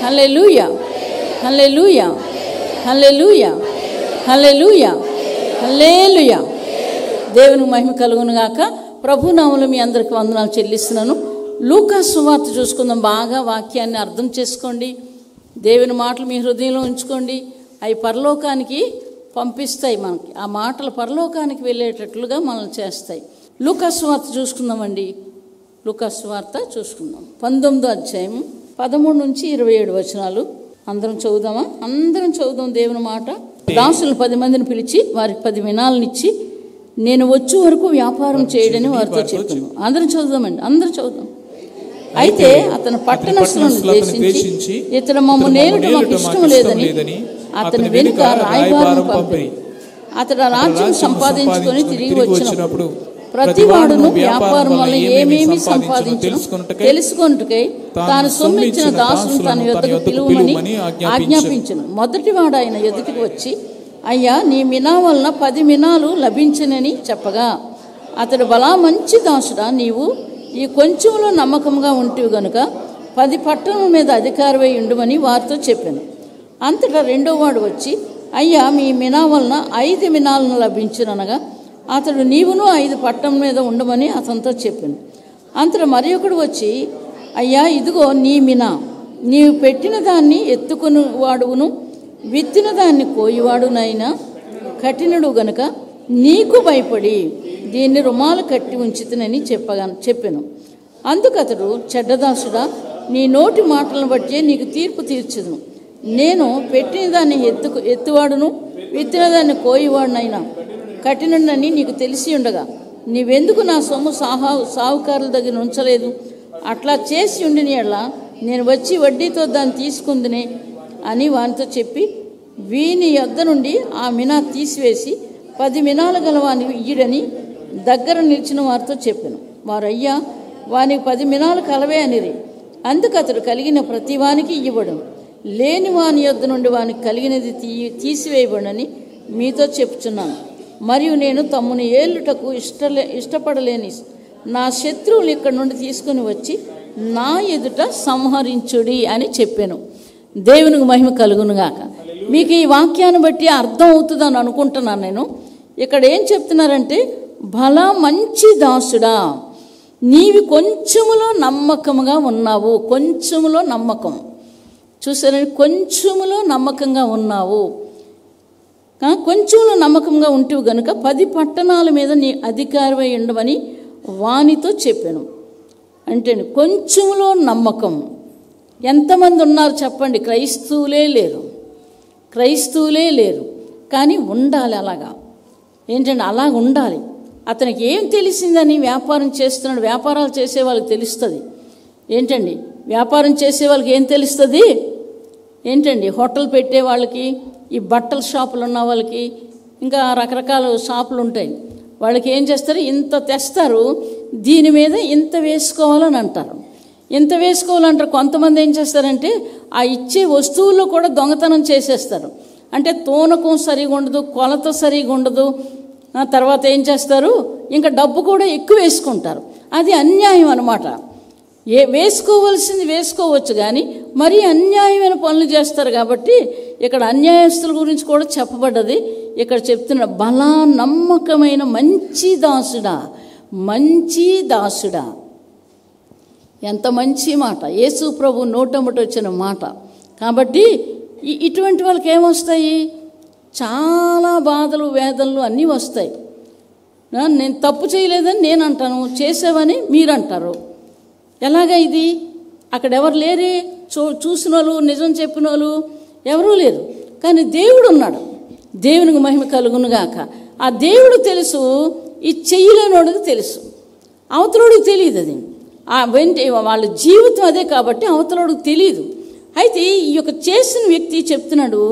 హల్లెలూయా, హల్లెలూయా, హల్లెలూయా, హల్లెలూయా, హల్లెలూయా. దేవునికి మహిమ కలుగును గాక. ప్రభునామములో మీ అందరికి వందనాలు చెల్లిస్తున్నాను. లూకా సువార్త చూసుకుందాం. బాగా వాక్యాన్ని అర్థం చేసుకోండి. దేవుని మాటలు మీ హృదయంలో ఉంచుకోండి. అవి పరలోకానికి పంపిస్తాయి. మనకి ఆ మాటలు పరలోకానికి వెళ్ళేటట్లుగా మనల్ని చేస్తాయి. లూకా సువార్త చూసుకుందామండి. లూకా సువార్త చూసుకుందాం. 19వ అధ్యాయం 13 నుంచి 27 వచనాలు అందరం చదువుదామా? అందరం చదువుదాం దేవుని మాట. దాసులు 10 మందిని పిలిచి వారికి 10 మినాలనిచ్చి నేను వచ్చే వరకు వ్యాపారం చేయడని వారితో చెప్పాను. అందరం చదువుదామండి, అందరం చదువుదాం. అయితే అతను పట్టణస్థులను ఉద్దేశించి ఇతడు మమ్మల్ని నేరుగా మాకు ఇష్టం లేదని అతని వెనుక రాయబారం పంపి అతడు రాజ్యం సంపాదించుకొని తిరిగి వచ్చినప్పుడు ప్రతివాడును వ్యాపారం వల్ల ఏమేమి సంపాదించను తెలుసుకొనుటకై తాను సొమ్మిచ్చిన దాసును తన యొద్దకు పిలువమని ఆజ్ఞాపించను. మొదటివాడు ఆయన ఎదుటికి వచ్చి, అయ్యా, నీ మినా వలన 10 మినాలు లభించనని చెప్పగా అతడు, బలా మంచి దాసుడా, నీవు ఈ కొంచెంలో నమ్మకంగా ఉంటివి గనుక 10 పట్టణం మీద అధికారమై ఉండుమని వారితో చెప్పాను. అంతటా రెండోవాడు వచ్చి, అయ్యా, మీ మినా వలన 5 మినాలను లభించుననగా అతడు, నీవును 5 పట్టణం మీద ఉండమని అతనితో చెప్పాను. అంతటా మరి ఒకడు వచ్చి, అయ్యా, ఇదిగో నీ మినా, నీవు పెట్టిన దాన్ని ఎత్తుకుని వాడును, విత్తిన దాన్ని కోయివాడునైనా కఠినుడు గనుక నీకు భయపడి దీన్ని రుమాలు కట్టి ఉంచుతునని చెప్పాను. అందుకతడు, చెడ్డదాసుడా, నీ నోటి మాటలను బట్టి నీకు తీర్పు తీర్చుదును. నేను పెట్టిన దాన్ని ఎత్తువాడును, విత్తిన దాన్ని కోయివాడునైనా కఠినుడని నీకు తెలిసి ఉండగా నీవెందుకు నా సొమ్ము సాహుకారుల దగ్గర ఉంచలేదు? అట్లా చేసి ఉండిన యెడల నేను వచ్చి వడ్డీతో దాన్ని తీసుకుందునే అని వానితో చెప్పి వీని యొద్ద నుండి ఆ మినా తీసివేసి 10 మినాలు గల వానికి ఇయ్యుడని దగ్గర నిలిచిన వారితో చెప్పాను. వారు, అయ్యా, వానికి 10 మినాలు కలవే అనిరి. అందుకు అతడు కలిగిన ప్రతి వానికి ఇవ్వడం, లేని వాని యొద్ద నుండి వానికి కలిగినది తీసివేయబడని మీతో చెప్పుచున్నాను. మరియు నేను తమ్ముని ఏలుటకు ఇష్టపడలేని నా శత్రువులు ఇక్కడి నుండి తీసుకుని వచ్చి నా ఎదుట సంహరించుడి అని చెప్పాను. దేవునికి మహిమ కలుగునుగాక. మీకు ఈ వాక్యాన్ని బట్టి అర్థం అవుతుందని అనుకుంటున్నాను నేను. ఇక్కడ ఏం చెప్తున్నారంటే, భలా మంచి దాసుడా, నీవి కొంచెములో నమ్మకముగా ఉన్నావు. కొంచెములో నమ్మకం చూసారండి, కొంచెములో నమ్మకంగా ఉన్నావు. కొంచెంలో నమ్మకంగా ఉంటేవి గనుక 10 పట్టణాల మీద నీ అధికారమై ఉండమని వానితో చెప్పాను. అంటే కొంచెంలో నమ్మకం. ఎంతమంది ఉన్నారు చెప్పండి? క్రైస్తవులే లేరు. కానీ ఉండాలి అలాగా. ఏంటంటే అలాగ ఉండాలి. అతనికి ఏం తెలిసిందని వ్యాపారం చేస్తున్నాడు? వ్యాపారాలు చేసే వాళ్ళకి తెలుస్తుంది. ఏంటండి వ్యాపారం చేసే వాళ్ళకి ఏం తెలుస్తుంది? ఏంటండి హోటల్ పెట్టే వాళ్ళకి, ఈ బట్టల షాపులు ఉన్న వాళ్ళకి, ఇంకా రకరకాల షాపులు ఉంటాయి. వాళ్ళకి ఏం చేస్తారు? ఇంత తెస్తారు, దీని మీద ఇంత వేసుకోవాలని అంటారు. ఇంత వేసుకోవాలంటారు. కొంతమంది ఏం చేస్తారంటే ఆ ఇచ్చే వస్తువుల్లో కూడా దొంగతనం చేసేస్తారు. అంటే తూనకం సరిగా ఉండదు, కొలత సరిగా ఉండదు. తర్వాత ఏం చేస్తారు? ఇంకా డబ్బు కూడా ఎక్కువ వేసుకుంటారు. అది అన్యాయం అన్నమాట. వేసుకోవలసింది వేసుకోవచ్చు, కానీ మరీ అన్యాయమైన పనులు చేస్తారు. కాబట్టి ఇక్కడ అన్యాయస్తుల గురించి కూడా చెప్పబడ్డది. ఇక్కడ చెప్తున్న బలా నమ్మకమైన మంచి దాసుడా. ఎంత మంచి మాట! యేసు ప్రభు నోటముట వచ్చిన మాట. కాబట్టి ఇటువంటి వాళ్ళకి ఏమొస్తాయి? చాలా బాధలు, వేదనలు అన్నీ వస్తాయి. నేను తప్పు చేయలేదని నేను అంటాను, చేసావని మీరు అంటారు. ఎలాగా ఇది? అక్కడ ఎవరు లేరే, చూసిన వాళ్ళు, నిజం చెప్పిన వాళ్ళు ఎవరూ లేరు. కానీ దేవుడు ఉన్నాడు. దేవునికి మహిమ కలుగునుగాక. ఆ దేవుడు తెలుసు, ఈ చెయ్యలేనోడికి తెలుసు, అవతలోడికి తెలియదు. అది వాళ్ళ జీవితం అదే కాబట్టి అవతలోడికి తెలియదు. అయితే ఈ యొక్క చేసిన వ్యక్తి చెప్తున్నాడు,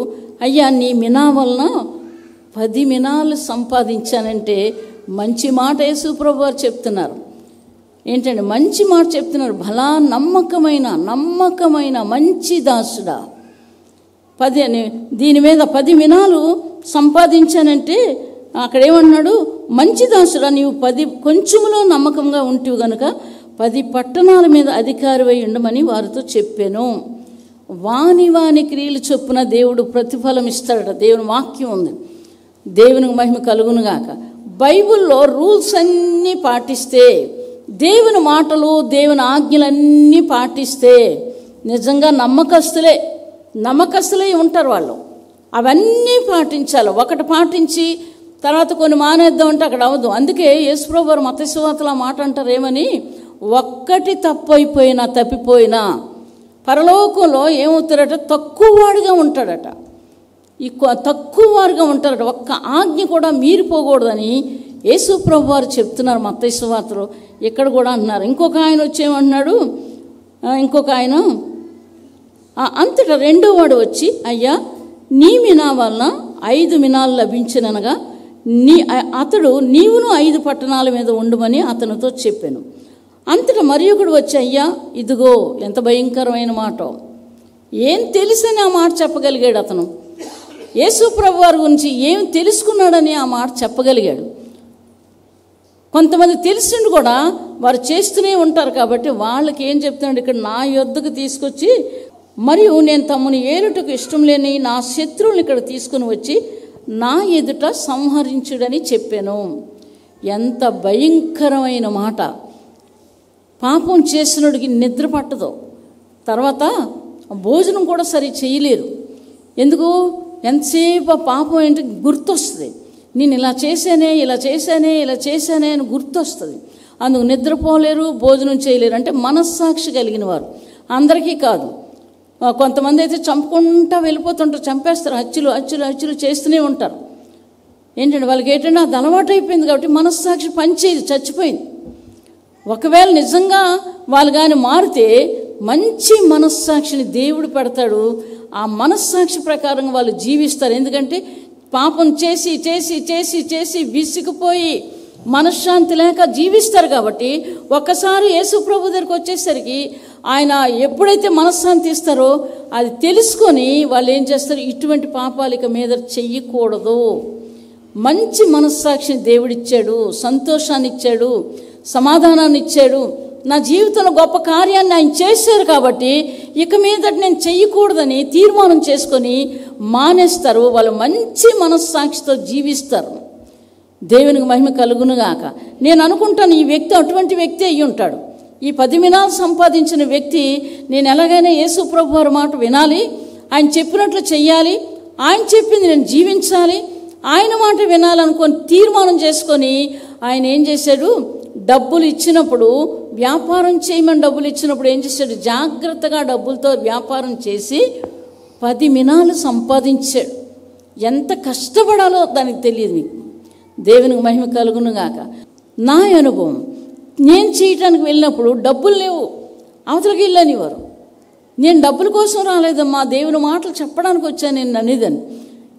అయ్యా, నీ మినా వలన 10 మినాలు సంపాదించానంటే మంచి మాట యేసు ప్రభు వారు చెప్తున్నారు. ఏంటంటే మంచి మాట చెప్తున్నారు. భలా నమ్మకమైన మంచి దాసుడా, దీని మీద 10 మినాలు సంపాదించానంటే అక్కడ ఏమన్నాడు? మంచి దాసుడా, నీవు 10 కొంచెములో నమ్మకంగా ఉంటివి గనుక 10 పట్టణాల మీద అధికారివై ఉండమని వారితో చెప్పాను. వాని వాని క్రియలు చొప్పున దేవుడు ప్రతిఫలం ఇస్తాడట. దేవుని వాక్యం ఉంది. దేవునికి మహిమ కలుగునుగాక. బైబిల్లో రూల్స్ అన్నీ పాటిస్తే, దేవుని మాటలు దేవుని ఆజ్ఞలన్నీ పాటిస్తే నిజంగా నమ్మకస్తులే ఉంటారు వాళ్ళు. అవన్నీ పాటించాలి. ఒకటి పాటించి తర్వాత కొన్ని మానేద్దామంటే అక్కడ అవ్వదు. అందుకే యేసుప్రభువు వారు మత్తయి సువార్తలో మాట అంటారు ఏమని, ఒక్కటి తప్పిపోయినా పరలోకంలో ఏమవుతాడట, తక్కువవాడుగా ఉంటాడట. తక్కువవారుగా ఉంటాడట. ఒక్క ఆజ్ఞ కూడా మీరిపోకూడదని యేసుప్రభువు వారు చెప్తున్నారు మత్తయి సువార్తలో. ఇక్కడ కూడా అంటున్నారు. ఇంకొక ఆయన వచ్చేమంటున్నాడు, ఇంకొక ఆయన అంతటా రెండో వాడు వచ్చి, అయ్యా నీ మినా వలన 5 మినాలు లభించిననగా అతడు నీవును 5 పట్టణాల మీద ఉండమని అతనితో చెప్పాను. అంతటా మరి ఒకడు వచ్చి, అయ్యా ఇదిగో, ఎంత భయంకరమైన మాట, ఏం తెలుసని ఆ మాట చెప్పగలిగాడు అతను. యేసుప్రభు వారి గురించి ఏం తెలుసుకున్నాడని ఆ మాట చెప్పగలిగాడు. కొంతమంది తెలిసిండు కూడా వారు చేస్తూనే ఉంటారు. కాబట్టి వాళ్ళకి ఏం చెప్తున్నాడు ఇక్కడ, నా యొద్దకు తీసుకొచ్చి మరియు నేను తమను ఏలుటకు ఇష్టం లేని నా శత్రువుని ఇక్కడ తీసుకుని వచ్చి నా ఎదుట సంహరించుడని చెప్పాను. ఎంత భయంకరమైన మాట. పాపం చేసినోడికి నిద్ర పట్టదు, తర్వాత భోజనం కూడా సరి చేయలేరు. ఎందుకు? ఎంతసేపు పాపం ఏంటి గుర్తొస్తుంది. నేను ఇలా చేశానే అని గుర్తొస్తుంది. అందుకు నిద్రపోలేరు, భోజనం చేయలేరు. అంటే మనస్సాక్షి కలిగిన వారు. అందరికీ కాదు. కొంతమంది అయితే చంపుకుంటా వెళ్ళిపోతుంటారు, చంపేస్తారు, హత్యలు చేస్తూనే ఉంటారు. ఏంటంటే వాళ్ళకి ఏంటంటే అది అలవాటు అయిపోయింది కాబట్టి మనస్సాక్షి పనిచేయదు, చచ్చిపోయింది. ఒకవేళ నిజంగా వాళ్ళు కానీ మారితే మంచి మనస్సాక్షిని దేవుడు పెడతాడు. ఆ మనస్సాక్షి ప్రకారం వాళ్ళు జీవిస్తారు. ఎందుకంటే పాపం చేసి విసిగిపోయి మనశ్శాంతి లేక జీవిస్తారు. కాబట్టి ఒక్కసారి యేసు ప్రభు దగ్గరికి వచ్చేసరికి ఆయన ఎప్పుడైతే మనశ్శాంతి ఇస్తారో అది తెలుసుకొని వాళ్ళు ఏం చేస్తారు, ఇటువంటి పాపాలు ఇక మీద చెయ్యకూడదు. మంచి మనస్సాక్షిని దేవుడిచ్చాడు, సంతోషాన్ని ఇచ్చాడు, సమాధానాన్ని ఇచ్చాడు. నా జీవితంలో గొప్ప కార్యాన్ని ఆయన చేశారు కాబట్టి ఇక మీద నేను చెయ్యకూడదని తీర్మానం చేసుకొని మానేస్తారు. వాళ్ళు మంచి మనస్సాక్షితో జీవిస్తారు. దేవునికి మహిమ కలుగునుగాక. నేను అనుకుంటాను ఈ వ్యక్తి అటువంటి వ్యక్తి అయ్యి ఉంటాడు. ఈ 10 మినాలు సంపాదించిన వ్యక్తి నేను ఎలాగైనా యేసు ప్రభు వారి మాట వినాలి, ఆయన చెప్పినట్లు చెయ్యాలి, ఆయన చెప్పింది నేను జీవించాలి, ఆయన మాట వినాలనుకొని తీర్మానం చేసుకొని ఆయన ఏం చేశాడు, డబ్బులు ఇచ్చినప్పుడు వ్యాపారం చేయమని డబ్బులు ఇచ్చినప్పుడు ఏం చేశాడు, జాగ్రత్తగా డబ్బులతో వ్యాపారం చేసి 10 మినాలు సంపాదించాడు. ఎంత కష్టపడాలో దానికి తెలియదు మీకు. దేవునికి మహిమ కలుగునుగాక. నా అనుభవం, నేను చేయటానికి వెళ్ళినప్పుడు డబ్బులు లేవు, అవతలకి వెళ్ళనివారు. నేను డబ్బుల కోసం రాలేదమ్మా, దేవుని మాటలు చెప్పడానికి వచ్చాను నేను అనేదని.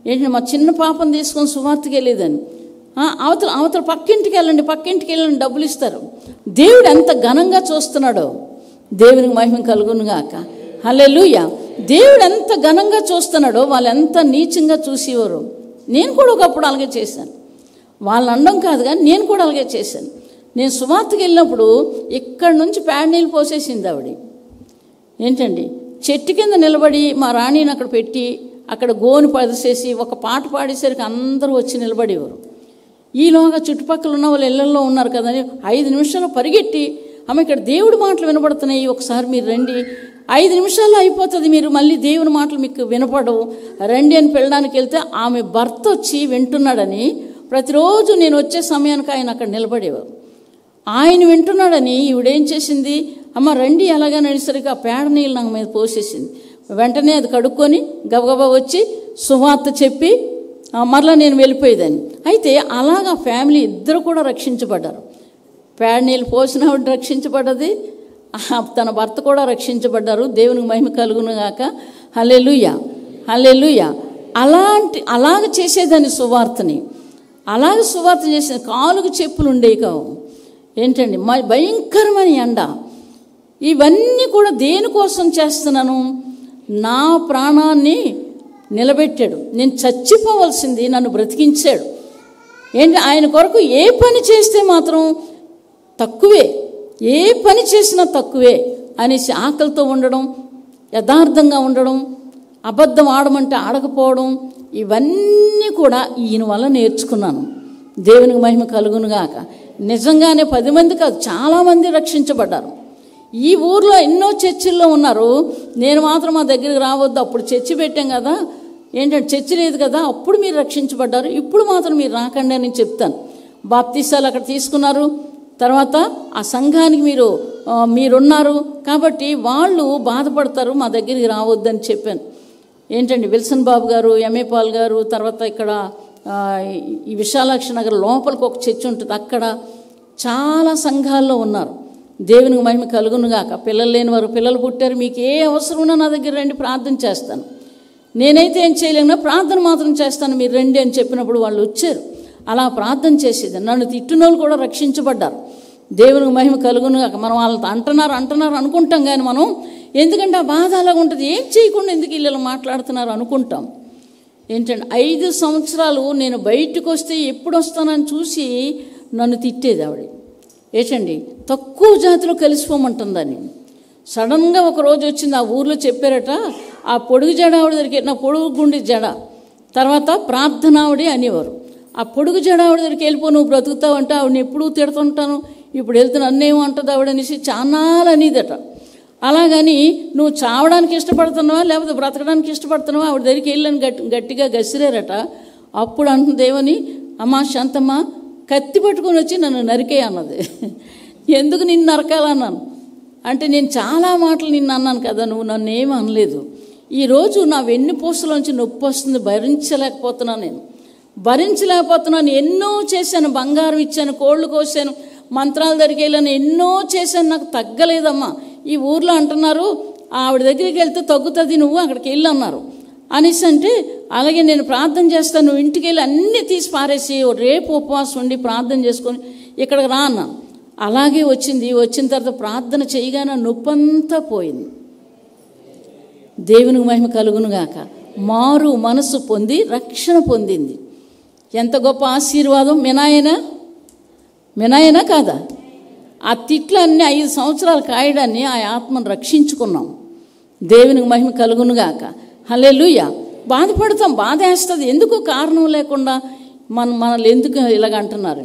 ఏంటంటే మా చిన్న పాపను తీసుకొని సువార్తకి వెళ్ళేదని. అవతల పక్కింటికి వెళ్ళండి డబ్బులు ఇస్తారు. దేవుడు ఎంత ఘనంగా చూస్తున్నాడో. దేవునికి మహిమ కలుగునుగాక. హల్లెలూయా. దేవుడు ఎంత ఘనంగా చూస్తున్నాడో వాళ్ళు ఎంత నీచంగా చూసేవారు. నేను కూడా ఒకప్పుడు అలాగే చేశాను. వాళ్ళని అనడం కాదు కానీ నేను కూడా అలాగే చేశాను. నేను సువార్తకి వెళ్ళినప్పుడు ఇక్కడి నుంచి పేడ నీళ్ళు పోసేసింది ఆవిడ. ఏంటండి, చెట్టు కింద నిలబడి మా రాణిని అక్కడ పెట్టి అక్కడ గోని పదిసేసి ఒక పాట పాడేసరికి అందరూ వచ్చి నిలబడేవారు. ఈలోగా చుట్టుపక్కల ఉన్న వాళ్ళు ఇళ్లలో ఉన్నారు కదని 5 నిమిషాలు పరిగెట్టి, అమ్మ ఇక్కడ దేవుడి మాటలు వినపడుతున్నాయి, ఒకసారి మీరు రండి, 5 నిమిషాల్లో అయిపోతుంది, మీరు మళ్ళీ దేవుని మాటలు మీకు వినపడవు, రండి అని పిల్లడానికి వెళ్తే ఆమె భర్త వచ్చి వింటున్నాడని ప్రతిరోజు నేను వచ్చే సమయానికి ఆయన అక్కడ నిలబడేవారు. ఆయన వింటున్నాడని ఈవిడేం చేసింది, అమ్మ రండి ఎలాగని అనేసరికి ఆ పేడ నీళ్ళు నాకు మీద పోసేసింది. వెంటనే అది కడుక్కొని గబగబా వచ్చి సువార్త చెప్పి మరలా నేను వెళ్ళిపోయేదాన్ని. అయితే అలాగా ఫ్యామిలీ ఇద్దరు కూడా రక్షించబడ్డారు. పేడ నీళ్ళు పోసిన ఆవిడ రక్షించబడ్డది, తన భర్త కూడా రక్షించబడ్డారు. దేవునికి మహిమ కలుగునుగాక. హల్లెలూయా, హల్లెలూయా. అలాగ చేసేదాన్ని సువార్తని. అలాగ సువార్త చేసిన కాలుకు చెప్పులు ఉండేవి కావు. ఏంటండి, భయంకరమైన ఎండ. ఇవన్నీ కూడా దేనికోసం చేస్తున్నాను, నా ప్రాణాన్ని నిలబెట్టాడు. నేను చచ్చిపోవలసింది నన్ను బ్రతికించాడు. ఏంటి, ఆయన కొరకు ఏ పని చేస్తే మాత్రం తక్కువే, ఏ పని చేసినా తక్కువే అనేసి ఆకలితో ఉండడం, యథార్థంగా ఉండడం, అబద్ధం ఆడమంటే ఆడకపోవడం, ఇవన్నీ కూడా ఈయన వల్ల నేర్చుకున్నాను. దేవునికి మహిమ కలుగునుగాక. నిజంగానే 10 మంది కాదు, చాలామంది రక్షించబడ్డారు. ఈ ఊర్లో ఎన్నో చర్చిల్లో ఉన్నారు. నేను మాత్రం మా దగ్గరికి రావద్దు, అప్పుడు చర్చి పెట్టాం కదా, ఏంటంటే చర్చి లేదు కదా, అప్పుడు మీరు రక్షించబడ్డారు, ఇప్పుడు మాత్రం మీరు రాకండి అని చెప్తాను. బాప్తీసాలు అక్కడ తీసుకున్నారు, తర్వాత ఆ సంఘానికి మీరున్నారు కాబట్టి వాళ్ళు బాధపడతారు, మా దగ్గరికి రావద్దని చెప్పాను. ఏంటండి విల్సన్ బాబు గారు, ఎంఏ పాల్ గారు, తర్వాత ఇక్కడ ఈ విశాలాక్షి నగర్ లోపలికి ఒక చర్చి ఉంటుంది, అక్కడ చాలా సంఘాల్లో ఉన్నారు. దేవునికి మహిమ కలుగునుగాక. పిల్లలు లేని వారు పిల్లలు పుట్టారు, మీకు ఏ అవసరం ఉన్నా నా దగ్గర రండి, ప్రార్థన చేస్తాను. నేనైతే ఏం చేయలేను, ప్రార్థన మాత్రం చేస్తాను, మీరు రండి అని చెప్పినప్పుడు వాళ్ళు వచ్చారు. అలా ప్రార్థన చేసేది. నన్ను తిట్టినోళ్ళు కూడా రక్షించబడ్డారు. దేవునికి మహిమ కలుగునుగాక. మనం వాళ్ళతో అంటున్నారు అనుకుంటాం, కానీ మనం ఎందుకంటే ఆ బాధ అలాగ ఉంటుంది, ఏం చేయకుండా ఎందుకు వీళ్ళు మాట్లాడుతున్నారు అనుకుంటాం. ఏంటంటే 5 సంవత్సరాలు నేను బయటకు వస్తే ఎప్పుడు వస్తానని చూసి నన్ను తిట్టేది ఆవిడ. ఏంటండి తక్కువ జాతిలో కలిసిపోమంటుందని. సడన్గా ఒక రోజు వచ్చింది, ఆ ఊర్లో చెప్పారట, ఆ పొడుగు జడ ఆవిడ దగ్గరికి, నా పొడుగు గుండి జడ, తర్వాత ప్రార్థనావిడి అనేవారు. ఆ పొడుగు జడ ఆవిడ దగ్గరికి వెళ్ళిపో, నువ్వు బ్రతుకుతావు అంటే ఆవిడని ఎప్పుడూ తిడుతుంటాను, ఇప్పుడు వెళ్తున్నా అన్నేమో అంటుంది ఆవిడనేసి చాలాలు అనేదట. అలాగని నువ్వు చావడానికి ఇష్టపడుతున్నావా లేకపోతే బ్రతకడానికి ఇష్టపడుతున్నావా, ఆవిడ దగ్గరికి వెళ్ళని గట్టిగా గసిరారట. అప్పుడు అంటుంది దేవని, అమ్మా శాంతమ్మ కత్తి పట్టుకొని వచ్చి నన్ను నరికే అన్నది. ఎందుకు నిన్ను నరకాలన్నాను అంటే, నేను చాలా మాటలు నిన్ను అన్నాను కదా, నువ్వు నన్ను ఏమీ అనలేదు. ఈరోజు నా వెన్నుపూసలోంచి నొప్పి వస్తుంది, భరించలేకపోతున్నాను. ఎన్నో చేశాను, బంగారం ఇచ్చాను, కోళ్ళు కోసాను, మంత్రాలు దగ్గరికి వెళ్ళాను, ఎన్నో చేశాను, నాకు తగ్గలేదమ్మా. ఈ ఊర్లో అంటున్నారు ఆవిడ దగ్గరికి వెళ్తే తగ్గుతుంది, నువ్వు అక్కడికి వెళ్ళి అన్నారు అనేసి అంటే, అలాగే నేను ప్రార్థన చేస్తాను, నువ్వు ఇంటికి వెళ్ళి అన్నీ తీసి పారేసి రేపు ఉపవాసం ఉండి ప్రార్థన చేసుకొని ఇక్కడికి రా అన్నాను. అలాగే వచ్చింది. వచ్చిన తర్వాత ప్రార్థన చేయగానే నొప్పంతా పోయింది. దేవునికి మహిమ కలుగునుగాక. మారు మనసు పొంది రక్షణ పొందింది. ఎంత గొప్ప ఆశీర్వాదం. మినాయనా కాదా? ఆ తిట్లన్నీ 5 సంవత్సరాలు కాయడాన్ని ఆ ఆత్మను రక్షించుకున్నాం. దేవునికి మహిమ కలుగునుగాక. హల్లెలూయా. బాధపడతాం, బాధ వేస్తుంది, ఎందుకు కారణం లేకుండా మనల్ని ఎందుకు ఇలాగ అంటున్నారు.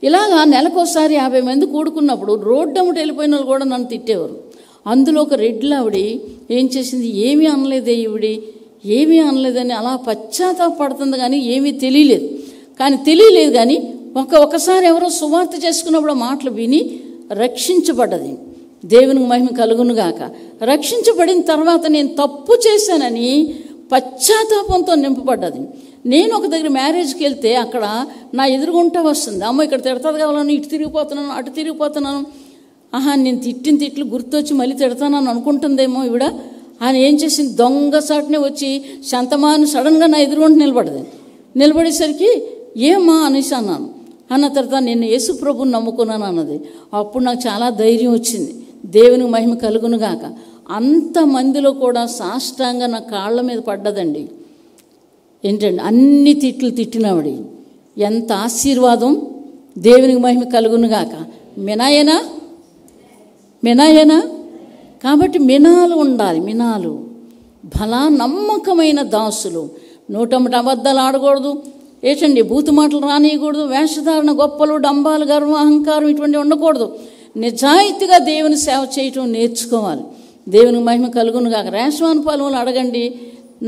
ఇలాగా నెలకోసారి 50 మంది కూడుకున్నప్పుడు రోడ్డమ్మటి వెళ్ళిపోయిన వాళ్ళు కూడా నన్ను తిట్టేవారు. అందులో ఒక రెడ్లు ఆవిడ ఏం చేసింది, ఏమీ అనలేదే ఈవిడి, ఏమీ అనలేదని అలా పశ్చాత్తాపడుతుంది, కానీ ఏమీ తెలియలేదు. కానీ ఒకసారి ఎవరో సువార్త చేసుకున్నప్పుడు మాటలు విని రక్షించబడ్డది. దేవునికి మహిమ కలుగునుగాక. రక్షించబడిన తర్వాత నేను తప్పు చేశానని పశ్చాత్తాపంతో నింపబడ్డది. నేను ఒక దగ్గర మ్యారేజ్కి వెళ్తే అక్కడ నా ఎదురుగుంటా వస్తుంది, అమ్మ ఇక్కడ తిడతాది కావాలని ఇటు తిరిగిపోతున్నాను, అటు తిరిగిపోతున్నాను. నేను తిట్టిన తిట్లు గుర్తొచ్చి మళ్ళీ తిడతానని అనుకుంటుందేమో ఈవిడ అని ఏం చేసింది, దొంగసాటునే వచ్చి శాంతమాని సడన్గా నా ఎదురుగుంట నిలబడేసరికి ఏమ్మా అనేసి అన్నాను. అన్న తర్వాత నేను యేసు ప్రభుని నమ్ముకున్నాను అన్నది. అప్పుడు నాకు చాలా ధైర్యం వచ్చింది. దేవునికి మహిమ కలుగునుగాక. అంతమందిలో కూడా సాష్టాంగా నా కాళ్ళ మీద పడ్డదండి. ఏంటండి అన్ని తిట్లు తిట్టినవాడి. ఎంత ఆశీర్వాదం. దేవునికి మహిమ కలుగునుగాక. మినాయేనా కాబట్టి మినాలు ఉండాలి. మినాలు బలా నమ్మకమైన దాసులు. 100 అబద్ధాలు ఆడకూడదు. ఏంటండి బూతు మాటలు రానియకూడదు. వేషధారణ, గొప్పలు, డంబాలు, గర్వం, అహంకారం ఇటువంటివి ఉండకూడదు. నిజాయితీగా దేవుని సేవ చేయటం నేర్చుకోవాలి. దేవునికి మహిమ కలుగునుగాక. రేషవాన్ పాలెంలో అడగండి,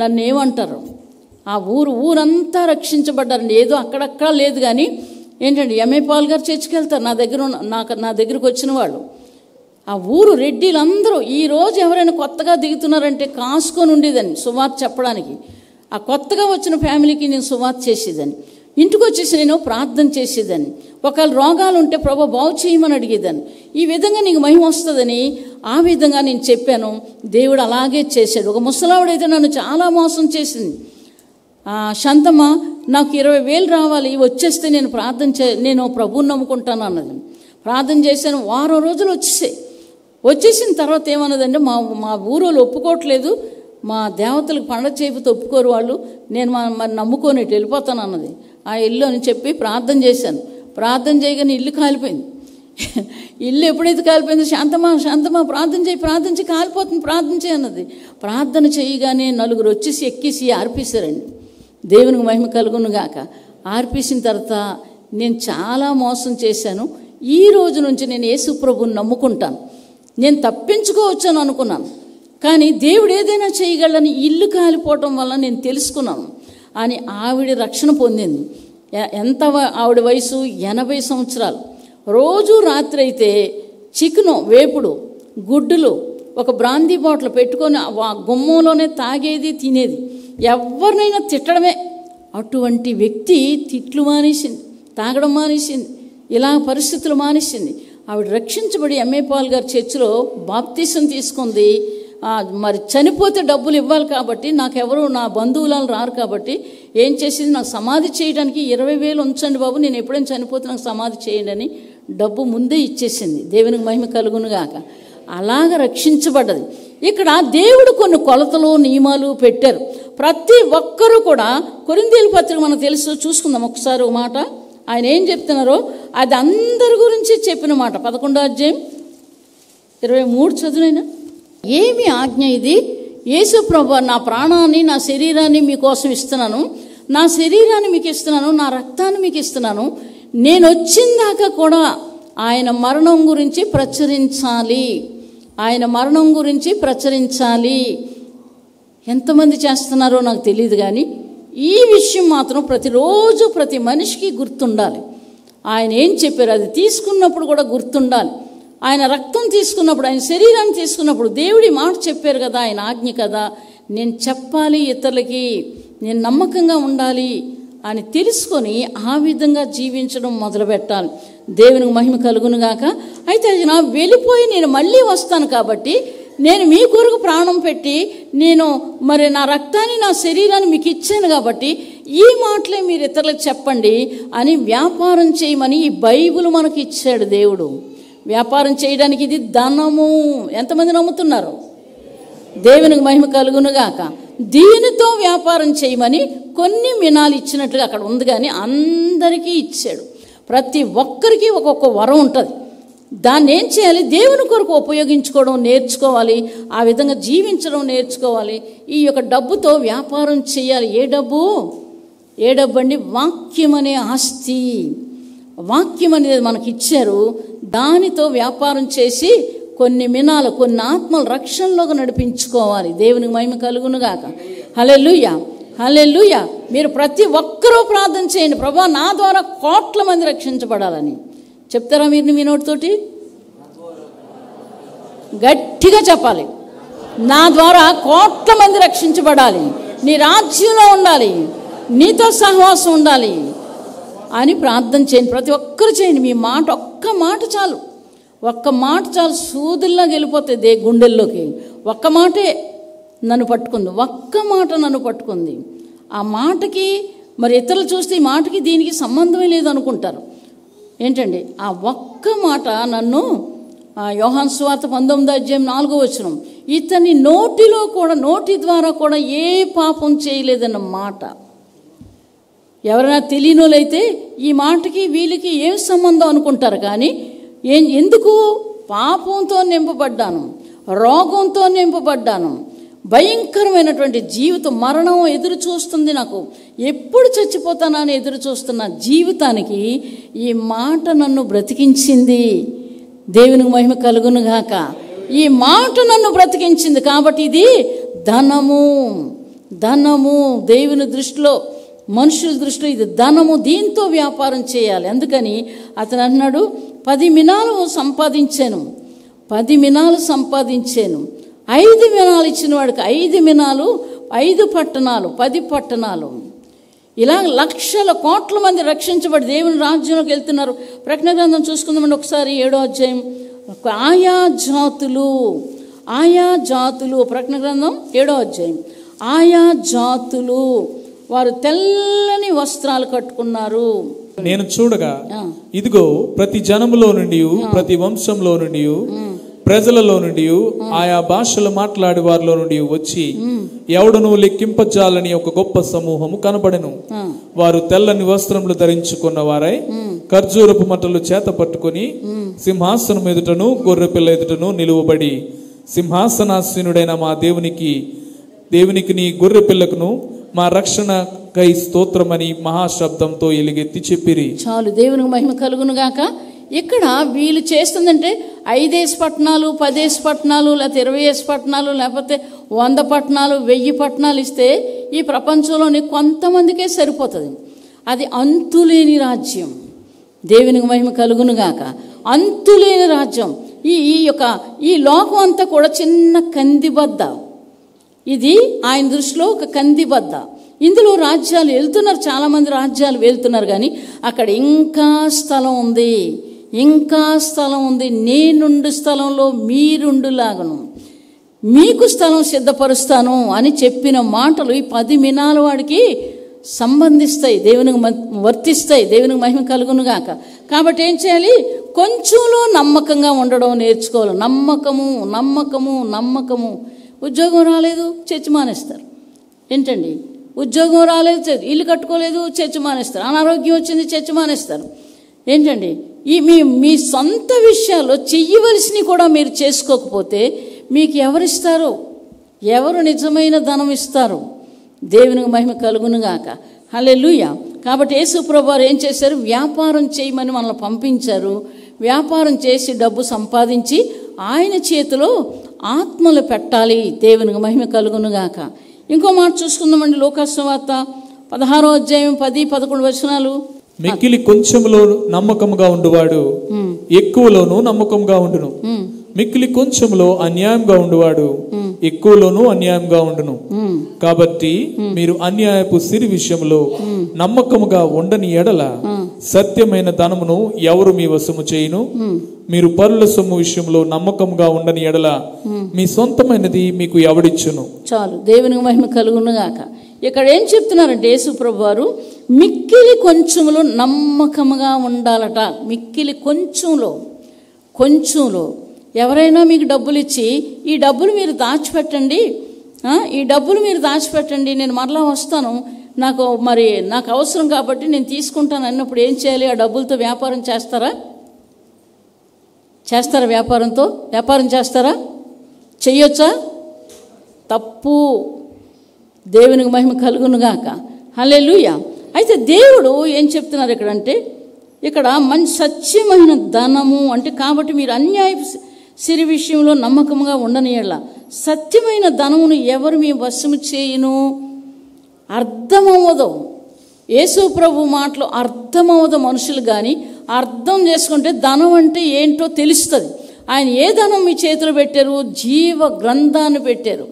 నన్ను ఏమంటారు. ఆ ఊరంతా రక్షించబడ్డారండి. ఏదో అక్కడక్కడ లేదు కానీ ఏంటండి ఎంఏ పాల్ గారు చర్చికి వెళ్తారు. నా దగ్గరకు వచ్చిన వాళ్ళు ఆ ఊరు రెడ్డిలందరూ ఈరోజు ఎవరైనా కొత్తగా దిగుతున్నారంటే కాసుకొని ఉండేదాన్ని సువార్త చెప్పడానికి. ఆ కొత్తగా వచ్చిన ఫ్యామిలీకి నేను సువార్త చేసేదాన్ని. ఇంటికి వచ్చేసి నేను ప్రార్థన చేసేదాన్ని. ఒకవేళ రోగాలు ఉంటే ప్రభు బాగు చేయమని అడిగేదాన్ని. ఈ విధంగా నీకు మహిమ వస్తుందని ఆ విధంగా నేను చెప్పాను. దేవుడు అలాగే చేశాడు. ఒక ముసలావిడైతే నన్ను చాలా మోసం చేసింది. శాంతమ్మ నాకు 20,000 రావాలి, వచ్చేస్తే నేను నేను ప్రభువుని నమ్ముకుంటాను అన్నది. ప్రార్థన చేశాను. వారం రోజులు వచ్చేసిన తర్వాత ఏమన్నదంటే, మా ఊరోళ్ళు ఒప్పుకోవట్లేదు, మా దేవతలకు పండగ చేయకపోతే ఒప్పుకోరు వాళ్ళు, నేను మరి నమ్ముకొని వెళ్ళిపోతాను అన్నది. ఆ ఇల్లు అని చెప్పి ప్రార్థన చేశాను. ప్రార్థన చేయగానే ఇల్లు కాలిపోయింది. ఇల్లు ఎప్పుడైతే కాలిపోయిందో శాంతమా శాంతమా ప్రార్థన చేయి కాలిపోతుంది ప్రార్థన చేయి అన్నది. ప్రార్థన చేయగానే నలుగురు వచ్చేసి ఎక్కేసి ఆర్పేశారండి. దేవునికి మహిమ కలుగును గాక. ఆర్పేసిన తర్వాత నేను చాలా మోసం చేశాను, ఈ రోజు నుంచి నేను యేసు ప్రభువుని నమ్ముకుంటాను, నేను తప్పించుకోవచ్చని అనుకున్నాను, కానీ దేవుడు ఏదైనా చేయగలని ఇల్లు కాలిపోవటం వల్ల నేను తెలుసుకున్నాను అని ఆవిడ రక్షణ పొందింది. ఎంత ఆవిడ వయసు 80 సంవత్సరాలు. రోజు రాత్రి అయితే చికెను, వేపుడు, గుడ్డులు, ఒక బ్రాందీ బాటిల్ పెట్టుకొని గుమ్మంలోనే తాగేది, తినేది, ఎవరినైనా తిట్టడమే. అటువంటి వ్యక్తి తిట్లు మానేసింది, తాగడం మానేసింది, ఇలా పరిస్థితులు మానేసింది. ఆవిడ రక్షించబడి ఎంఏ పాల్ గారి చర్చిలో బాప్తీసం తీసుకుంది. మరి చనిపోతే డబ్బులు ఇవ్వాలి కాబట్టి, నాకెవరు నా బంధువులను రారు కాబట్టి ఏం చేసింది, నాకు సమాధి చేయడానికి 20,000 ఉంచండి బాబు, నేను ఎప్పుడైనా చనిపోతే నాకు సమాధి చేయండి అని డబ్బు ముందే ఇచ్చేసింది. దేవునికి మహిమ కలుగునుగాక. అలాగ రక్షించబడ్డది. ఇక్కడ దేవుడు కొన్ని కొలతలు నియమాలు పెట్టారు. ప్రతి ఒక్కరూ కూడా, కొరింథీయుల పత్రిక మనకు తెలుసు, చూసుకుందాం ఒకసారి ఒక మాట. ఆయన ఏం చెప్తున్నారో అది అందరి గురించి చెప్పిన మాట. 11వ అధ్యాయం 23 చదువునైనా. ఏమి ఆజ్ఞ ఇది? యేసు ప్రభువా, నా ప్రాణాన్ని నా శరీరాన్ని మీకోసం ఇస్తున్నాను, నా శరీరాన్ని మీకు ఇస్తున్నాను, నా రక్తాన్ని మీకు ఇస్తున్నాను, నేను వచ్చిందాకా కూడా ఆయన మరణం గురించి ప్రచురించాలి, ఆయన మరణం గురించి ప్రచురించాలి. ఎంతమంది చేస్తున్నారో నాకు తెలియదు, కానీ ఈ విషయం మాత్రం ప్రతిరోజు ప్రతి మనిషికి గుర్తుండాలి. ఆయన ఏం చెప్పారు అది తీసుకున్నప్పుడు కూడా గుర్తుండాలి. ఆయన రక్తం తీసుకున్నప్పుడు, ఆయన శరీరాన్ని తీసుకున్నప్పుడు దేవుడి మాట చెప్పారు కదా, ఆయన ఆజ్ఞ కదా, నేను చెప్పాలి ఇతరులకి, నేను నమ్మకంగా ఉండాలి అని తెలుసుకొని ఆ విధంగా జీవించడం మొదలుపెట్టాలి. దేవునికి మహిమ కలుగునుగాక. అయితే నా వెళ్ళిపోయి నేను మళ్ళీ వస్తాను కాబట్టి, నేను మీ కొరకు ప్రాణం పెట్టి నేను మరి నా రక్తాన్ని నా శరీరాన్ని మీకు ఇచ్చాను కాబట్టి ఈ మాటలే మీరు ఇతరులకు చెప్పండి అని వ్యాపారం చేయమని ఈ బైబిల్ మనకి ఇచ్చాడు దేవుడు. వ్యాపారం చేయడానికి ఇది ధనము. ఎంతమంది నమ్ముతున్నారు? దేవునికి మహిమ కలుగునుగాక. దీనితో వ్యాపారం చేయమని కొన్ని మినాలు ఇచ్చినట్లుగా అక్కడ ఉంది, కానీ అందరికీ ఇచ్చాడు. ప్రతి ఒక్కరికి ఒక్కొక్క వరం ఉంటుంది. దాన్ని ఏం చేయాలి? దేవుని కొరకు ఉపయోగించుకోవడం నేర్చుకోవాలి, ఆ విధంగా జీవించడం నేర్చుకోవాలి. ఈ యొక్క డబ్బుతో వ్యాపారం చేయాలి. ఏ డబ్బు అండి? వాక్యం అనే ఆస్తి. వాక్యం అనేది మనకి ఇచ్చారు. దానితో వ్యాపారం చేసి కొన్ని మినాలు, కొన్ని ఆత్మలు రక్షణలోకి నడిపించుకోవాలి. దేవునికి మహిమ కలుగునుగాక. హల్లెలూయా, హల్లెలూయా. మీరు ప్రతి ఒక్కరూ ప్రార్థన చేయండి, ప్రభువా నా ద్వారా కోట్ల మంది రక్షించబడాలని. చెప్తారా మీరు మీ నోటితోటి? గట్టిగా చెప్పాలి. నా ద్వారా కోట్ల మంది రక్షించబడాలి, నీ రాజ్యంలో ఉండాలి, నీతో సహవాసం ఉండాలి అని ప్రార్థన చేయండి. ప్రతి ఒక్కరు చేయండి. మీ మాట, ఒక్క మాట చాలు, ఒక్క మాట చాలు, సూదుల్లా వెళ్ళిపోతుంది గుండెల్లోకి. ఒక్క మాటే నన్ను పట్టుకుంది, ఒక్క మాట నన్ను పట్టుకుంది. ఆ మాటకి మరి ఇతరులు చూస్తే ఈ మాటకి దీనికి సంబంధమే లేదు అనుకుంటారు. ఏంటండి ఆ ఒక్క మాట నన్ను, యోహాను సువార్త 19వ అధ్యాయం 4వ వచనం, ఇతని నోటిలో కూడా, నోటి ద్వారా కూడా ఏ పాపం చేయలేదన్న మాట. ఎవరైనా తెలియనోళ్ళైతే ఈ మాటకి వీళ్ళకి ఏం సంబంధం అనుకుంటారు, కానీ ఎందుకు? పాపంతో నింపబడ్డాను, రోగంతో నింపబడ్డాను, భయంకరమైనటువంటి జీవితం, మరణం ఎదురు చూస్తుంది, నాకు ఎప్పుడు చచ్చిపోతానని ఎదురు చూస్తున్న జీవితానికి ఈ మాట నన్ను బ్రతికించింది. దేవునికి మహిమ కలుగునుగాక. ఈ మాట నన్ను బ్రతికించింది కాబట్టి ఇది ధనము. ధనము దేవుని దృష్టిలో, మనుషుల దృష్టిలో ఇది ధనము. దీంతో వ్యాపారం చేయాలి. అందుకని అతను అన్నాడు, 10 మినాలు సంపాదించాను, 10 మినాలు సంపాదించాను. 5 మినాలు ఇచ్చిన వాడికి 5 మినాలు, 5 పట్టణాలు, 10 పట్టణాలు. ఇలా లక్షల కోట్ల మంది రక్షించబడి దేవుని రాజ్యంలోకి వెళ్తున్నారు. ప్రకటన గ్రంథం చూసుకుందామండి ఒకసారి, 7వ అధ్యాయం. ఆయా జాతులు, ప్రకటన గ్రంథం 7వ అధ్యాయం. ఆయా జాతులు వారు తెల్లని వస్త్రాలు కట్టుకున్నారు. నేను చూడగా ఇదిగో ప్రతి జనములో నుండి, ప్రతి వంశంలో నుండి, ప్రజలలో నుండి, ఆయా భాషలు మాట్లాడే వారిలో నుండి వచ్చి ఎవడును లెక్కింపజాలని ఒక గొప్ప సమూహము కనబడెను. వారు తెల్లని వస్త్రములు ధరించుకున్న వారై ఖర్జూరపు మట్టలు చేత పట్టుకొని సింహాసనం ఎదుటను గొర్రెపిల్ల ఎదుటను నిలువబడి, సింహాసనాసీనుడైన మా దేవునికి నీ గొర్రెపిల్లకును మా రక్షణకై స్తోత్రమని మహాశబ్దంతో ఎలుగెత్తి చెప్పిరి. చాలు, దేవునికి మహిమ కలుగును గాక. ఇక్కడ వీళ్ళు చేస్తుందంటే 5 పట్టణాలు, 10 పట్టణాలు, లేకపోతే 20 పట్టణాలు, లేకపోతే 100 పట్టణాలు, 1000 పట్టణాలు ఇస్తే ఈ ప్రపంచంలోని కొంతమందికే సరిపోతుంది. అది అంతులేని రాజ్యం. దేవునికి మహిమ కలుగును గాక. అంతులేని రాజ్యం. ఈ లోకం అంతా కూడా చిన్న కందిబద్ద. ఇది ఆయన దృష్టిలో ఒక కందిబద్ద. ఇందులో రాజ్యాలు వెళ్తున్నారు, చాలామంది రాజ్యాలు వెళ్తున్నారు, కానీ అక్కడ ఇంకా స్థలం ఉంది, ఇంకా స్థలం ఉంది. నేనుండు స్థలంలో మీరుండులాగను, మీకు స్థలం సిద్ధపరుస్తాను అని చెప్పిన మాటలు ఈ 10 మినాల వాడికి సంబంధిస్తాయి, దేవునికి వర్తిస్తాయి. దేవునికి మహిమ కలుగును గాక. కాబట్టి ఏం చేయాలి? కొంచెంలో నమ్మకంగా ఉండడం నేర్చుకోవాలి. నమ్మకము. ఉద్యోగం రాలేదు, చర్చి మానేస్తారు. ఏంటండి, ఉద్యోగం రాలేదు, ఇల్లు కట్టుకోలేదు, చర్చి మానేస్తారు. అనారోగ్యం వచ్చింది, చర్చి మానేస్తారు. ఏంటండి, మీ సొంత విషయాల్లో చెయ్యవలసినవి కూడా మీరు చేసుకోకపోతే మీకు ఎవరిస్తారు? ఎవరు నిజమైన ధనం ఇస్తారు? దేవునికి మహిమ కలుగును గాక. హల్లెలూయా. కాబట్టి యేసు ప్రభువారు ఏం చేశారు? వ్యాపారం చేయమని మనల్ని పంపించారు. వ్యాపారం చేసి డబ్బు సంపాదించి ఆయన చేతిలో ఆత్మలు పెట్టాలి. దేవునికి మహిమ కలుగును గాక. ఇంకో మాట చూసుకుందామండి. లూకాసు వార్త 16వ అధ్యాయం 10-11 వచనాలు. మిక్కిలి కొంచెంలో నమ్మకముగా ఉండువాడు ఎక్కువలోనూ నమ్మకంగా ఉండును, మిక్కిలి కొంచెంలో అన్యాయంగా ఉండువాడు ఎక్కువలోనూ అన్యాయంగా ఉండును. కాబట్టి మీరు అన్యాయపు సిరి విషయంలో నమ్మకముగా ఉండని ఎడల సత్యమైన ధనమును ఎవరు మీ వశము చేయును? మీరు పరుల సొమ్ము విషయంలో నమ్మకంగా ఉండని ఎడల మీ సొంతమైనది మీకు ఎవడిచ్చును? చాలు, దేవునికి మహిమ కలుగును గాక. ఇక్కడ ఏం చెప్తున్నారంటే యేసు ప్రభువారు మిక్కిలి కొంచెంలో నమ్మకముగా ఉండాలట. మిక్కిలి కొంచెంలో ఎవరైనా మీకు డబ్బులు ఇచ్చి ఈ డబ్బులు మీరు దాచిపెట్టండి, నేను మరలా వస్తాను, నాకు అవసరం కాబట్టి నేను తీసుకుంటాను అన్నప్పుడు ఏం చేయాలి? ఆ డబ్బులతో వ్యాపారం చేస్తారా? వ్యాపారం చేస్తారా? చెయ్యొచ్చా? తప్పు. దేవునికి మహిమ కలుగును గాక. హల్లెలూయా. అయితే దేవుడు ఏం చెప్తున్నారు ఇక్కడంటే, ఇక్కడ మంచి సత్యమైన ధనము అంటే, కాబట్టి మీరు అన్యాయ సిరి విషయంలో నమ్మకంగా ఉండనియట్లా. సత్యమైన ధనమును ఎవరు మీ వశము చేయును? అర్థమవ్వదు. యేసు ప్రభు మాటలు అర్థమవ్వదు మనుషులు, కానీ అర్థం చేసుకుంటే ధనం అంటే ఏంటో తెలుస్తుంది. ఆయన ఏ ధనం మీ చేతిలో పెట్టారు? జీవ గ్రంథాన్ని పెట్టారు.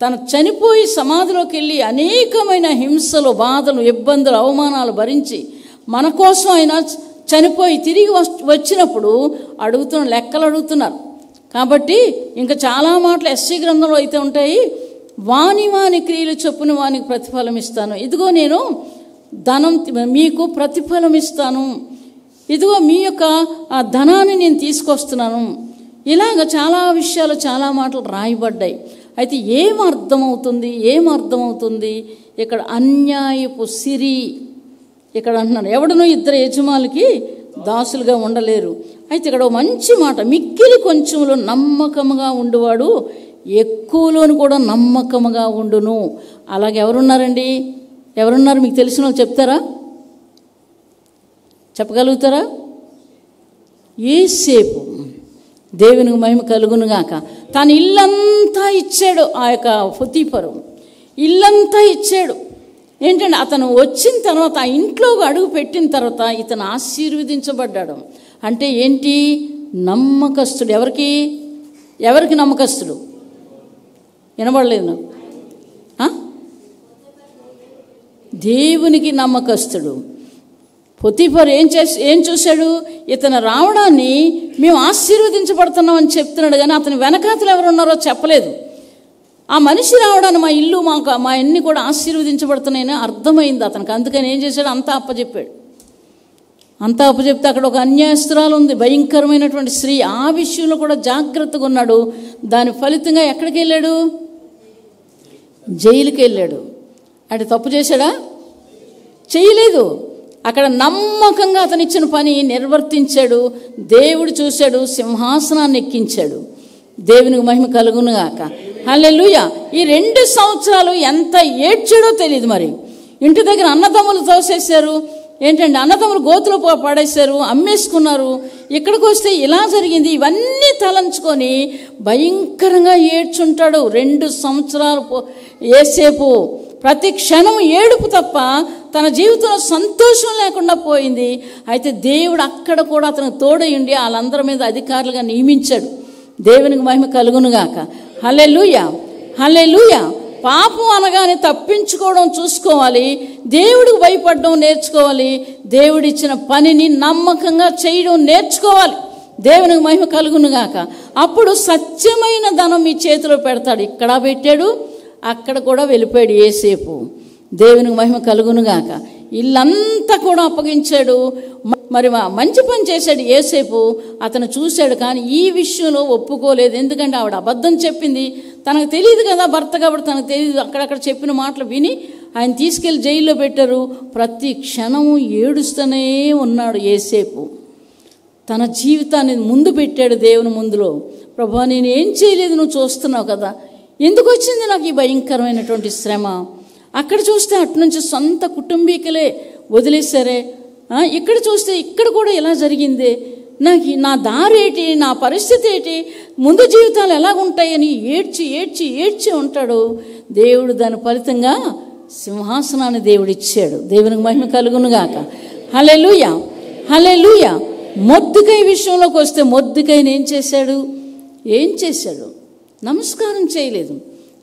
తను చనిపోయి సమాధిలోకి వెళ్ళి అనేకమైన హింసలు, బాధలు, ఇబ్బందులు, అవమానాలు భరించి మన కోసం ఆయన చనిపోయి తిరిగి వచ్చినప్పుడు లెక్కలు అడుగుతున్నారు. కాబట్టి ఇంకా చాలా మాటలు ఎస్సీ గ్రంథంలో అయితే ఉంటాయి. వాని క్రియలు చొప్పున వానికి ప్రతిఫలం ఇస్తాను, ఇదిగో నేను ధనం మీకు ప్రతిఫలం ఇస్తాను, ఇదిగో మీ యొక్క ఆ ధనాన్ని నేను తీసుకొస్తున్నాను. ఇలాగ చాలా విషయాలు, చాలా మాటలు రాయబడ్డాయి. అయితే ఏమర్థమవుతుంది ఇక్కడ? అన్యాయపు సిరి. ఇక్కడ అంటున్నారు, ఎవడనో 2 యజమానులకి దాసులుగా ఉండలేరు. అయితే ఇక్కడ మంచి మాట, మిక్కిలి కొంచెంలో నమ్మకముగా ఉండువాడు ఎక్కువలోను కూడా నమ్మకముగా ఉండును. అలాగే ఎవరున్నారండి? మీకు తెలిసిన వాళ్ళు చెప్తారా? చెప్పగలుగుతారా? యోసేపు. దేవునికి మహిమ కలుగును గాక. తాను ఇల్లంతా ఇచ్చాడు. ఆ యొక్క పొతీఫరు ఇల్లంతా ఇచ్చాడు. ఏంటంటే అతను వచ్చిన తర్వాత, ఆ ఇంట్లో అడుగు పెట్టిన తర్వాత ఇతను ఆశీర్వదించబడ్డాడు. అంటే ఏంటి? నమ్మకస్తుడు. ఎవరికి నమ్మకస్తుడు? వినబడలేదు నాకు. దేవునికి నమ్మకస్తుడు. పొతీఫర్ ఏం చూశాడు? ఇతను రావడాన్ని మేము ఆశీర్వదించబడుతున్నాం అని చెప్తున్నాడు, కానీ అతని వెనకాతలు ఎవరున్నారో చెప్పలేదు. ఆ మనిషి రావడాన్ని మా ఇల్లు మా అన్ని కూడా ఆశీర్వదించబడుతున్నాయని అర్థమైంది అతనికి. అందుకని ఏం చేశాడు? అంతా అప్పచెప్తే అక్కడ ఒక అన్యాయస్తురాలు ఉంది, భయంకరమైనటువంటి స్త్రీ. ఆ విషయంలో కూడా జాగ్రత్తగా ఉన్నాడు. దాని ఫలితంగా ఎక్కడికి వెళ్ళాడు? జైలుకి వెళ్ళాడు. అంటే తప్పు చేశాడా? చేయలేదు. అక్కడ నమ్మకంగా అతను ఇచ్చిన పని నిర్వర్తించాడు. దేవుడు చూశాడు, సింహాసనాన్ని ఎక్కించాడు. దేవునికి మహిమ కలుగునుగాక. హల్లెలూయా. ఈ 2 సంవత్సరాలు ఎంత ఏడ్చాడో తెలియదు. మరి ఇంటి దగ్గర అన్నదమ్ములు తోసేశారు, ఏంటంటే అన్నదమ్ములు గోతులో పడేశారు, అమ్మేసుకున్నారు. ఇక్కడికి వస్తే ఇలా జరిగింది. ఇవన్నీ తలంచుకొని భయంకరంగా ఏడ్చుంటాడు 2 సంవత్సరాలు. ఏసేపు ప్రతి క్షణం ఏడుపు తప్ప తన జీవితంలో సంతోషం లేకుండా పోయింది. అయితే దేవుడు అక్కడ కూడా అతనికి తోడయుండి వాళ్ళందరి మీద అధికారులుగా నియమించాడు. దేవునికి మహిమ కలుగునుగాక. హల్లెలూయా, హల్లెలూయా. పాపం అనగానే తప్పించుకోవడం చూసుకోవాలి, దేవుడికి భయపడడం నేర్చుకోవాలి, దేవుడిచ్చిన పనిని నమ్మకంగా చేయడం నేర్చుకోవాలి. దేవునికి మహిమ కలుగునుగాక. అప్పుడు సత్యమైన ధనం మీ చేతిలో పెడతాడు. ఇక్కడ పెట్టాడు, అక్కడ కూడా వెళ్ళిపోయాడు యేసేపు. దేవునికి మహిమ కలుగునుగాక. ఇల్లంతా కూడా అప్పగించాడు. మరి మంచి పని చేశాడు యేసేపు. అతను చూశాడు, కానీ ఈ విషయంలో ఒప్పుకోలేదు. ఎందుకంటే ఆవిడ అబద్ధం చెప్పింది. తనకు తెలియదు కదా భర్త కాబట్టి, తనకు తెలియదు. అక్కడక్కడ చెప్పిన మాటలు విని ఆయన తీసుకెళ్లి జైల్లో పెట్టారు. ప్రతి క్షణము ఏడుస్తూనే ఉన్నాడు యేసేపు. తన జీవితాన్ని ముందు పెట్టాడు దేవుని ముందులో. ప్రభువా, నేను ఏం చేయలేదు, నువ్వు చూస్తున్నావు కదా, ఎందుకు వచ్చింది నాకు ఈ భయంకరమైనటువంటి శ్రమ? అక్కడ చూస్తే అటునుంచి సొంత కుటుంబీకులే వదిలేశారే, ఇక్కడ చూస్తే ఇక్కడ కూడా ఇలా జరిగిందే, నాకు నా దారి ఏంటి, నా పరిస్థితి ఏంటి, ముందు జీవితాలు ఎలాగుంటాయని ఏడ్చి ఏడ్చి ఏడ్చి ఉంటాడు. దేవుడు దాని ఫలితంగా సింహాసనాన్ని దేవుడిచ్చాడు. దేవునికి మహిమ కలుగునుగాక. హల్లెలూయా, హల్లెలూయా. మొర్దెకై విషయంలోకి వస్తే మొర్దెకైని ఏం చేశాడు? నమస్కారం చేయలేదు.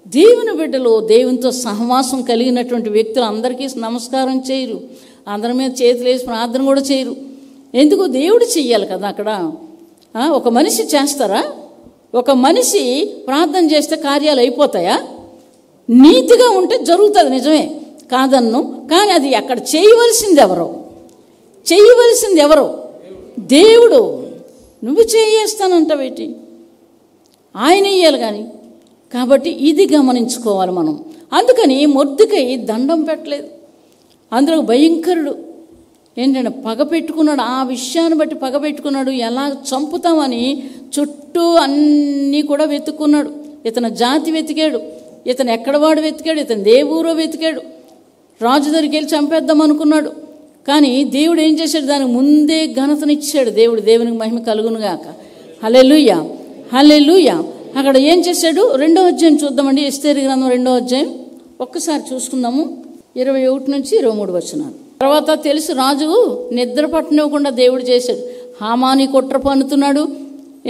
దేవుని బిడ్డలు, దేవునితో సహవాసం కలిగినటువంటి వ్యక్తులు అందరికీ నమస్కారం చేయరు, అందరి మీద చేతులు వేసి ప్రార్థన కూడా చేయరు. ఎందుకు? దేవుడు చెయ్యాలి కదా. అక్కడ ఒక మనిషి చేస్తారా? ఒక మనిషి ప్రార్థన చేస్తే కార్యాలు అయిపోతాయా? నీతిగా ఉంటే జరుగుతుంది, నిజమే కాదన్ను. కానీ అది అక్కడ చేయవలసింది ఎవరో? దేవుడు. నువ్వు చేయేస్తానంటావేటి? ఆయన ఇయ్యాలి కానీ. కాబట్టి ఇది గమనించుకోవాలి మనం. అందుకని మొర్దెకై దండం పెట్టలేదు. అందులో భయంకరుడు ఏంటంటే పగ పెట్టుకున్నాడు. ఆ విషయాన్ని బట్టి పగ పెట్టుకున్నాడు. ఎలా చంపుతామని చుట్టూ అన్నీ కూడా వెతుక్కున్నాడు. ఇతను జాతి వెతికాడు, ఇతను ఎక్కడవాడు వెతికాడు, ఇతను దేవురో వెతికాడు. రాజు దగ్గరికి వెళ్ళి చంపేద్దాం అనుకున్నాడు. కానీ దేవుడు ఏం చేశాడు? దానికి ముందే ఘనతనిచ్చాడు దేవుడు. దేవునికి మహిమ కలుగునుగాక. హల్లెలూయా, హల్లెలూయా. అక్కడ ఏం చేశాడు? 2వ అధ్యాయం చూద్దామండి. ఎస్తేరు గ్రంథం 2వ అధ్యాయం ఒక్కసారి చూసుకుందాము. 21 నుంచి 23 వచనాలు. తర్వాత తెలుసు, రాజు నిద్ర పట్టనివ్వకుండా దేవుడు చేశాడు. హామాని కుట్ర పన్నుతున్నాడు.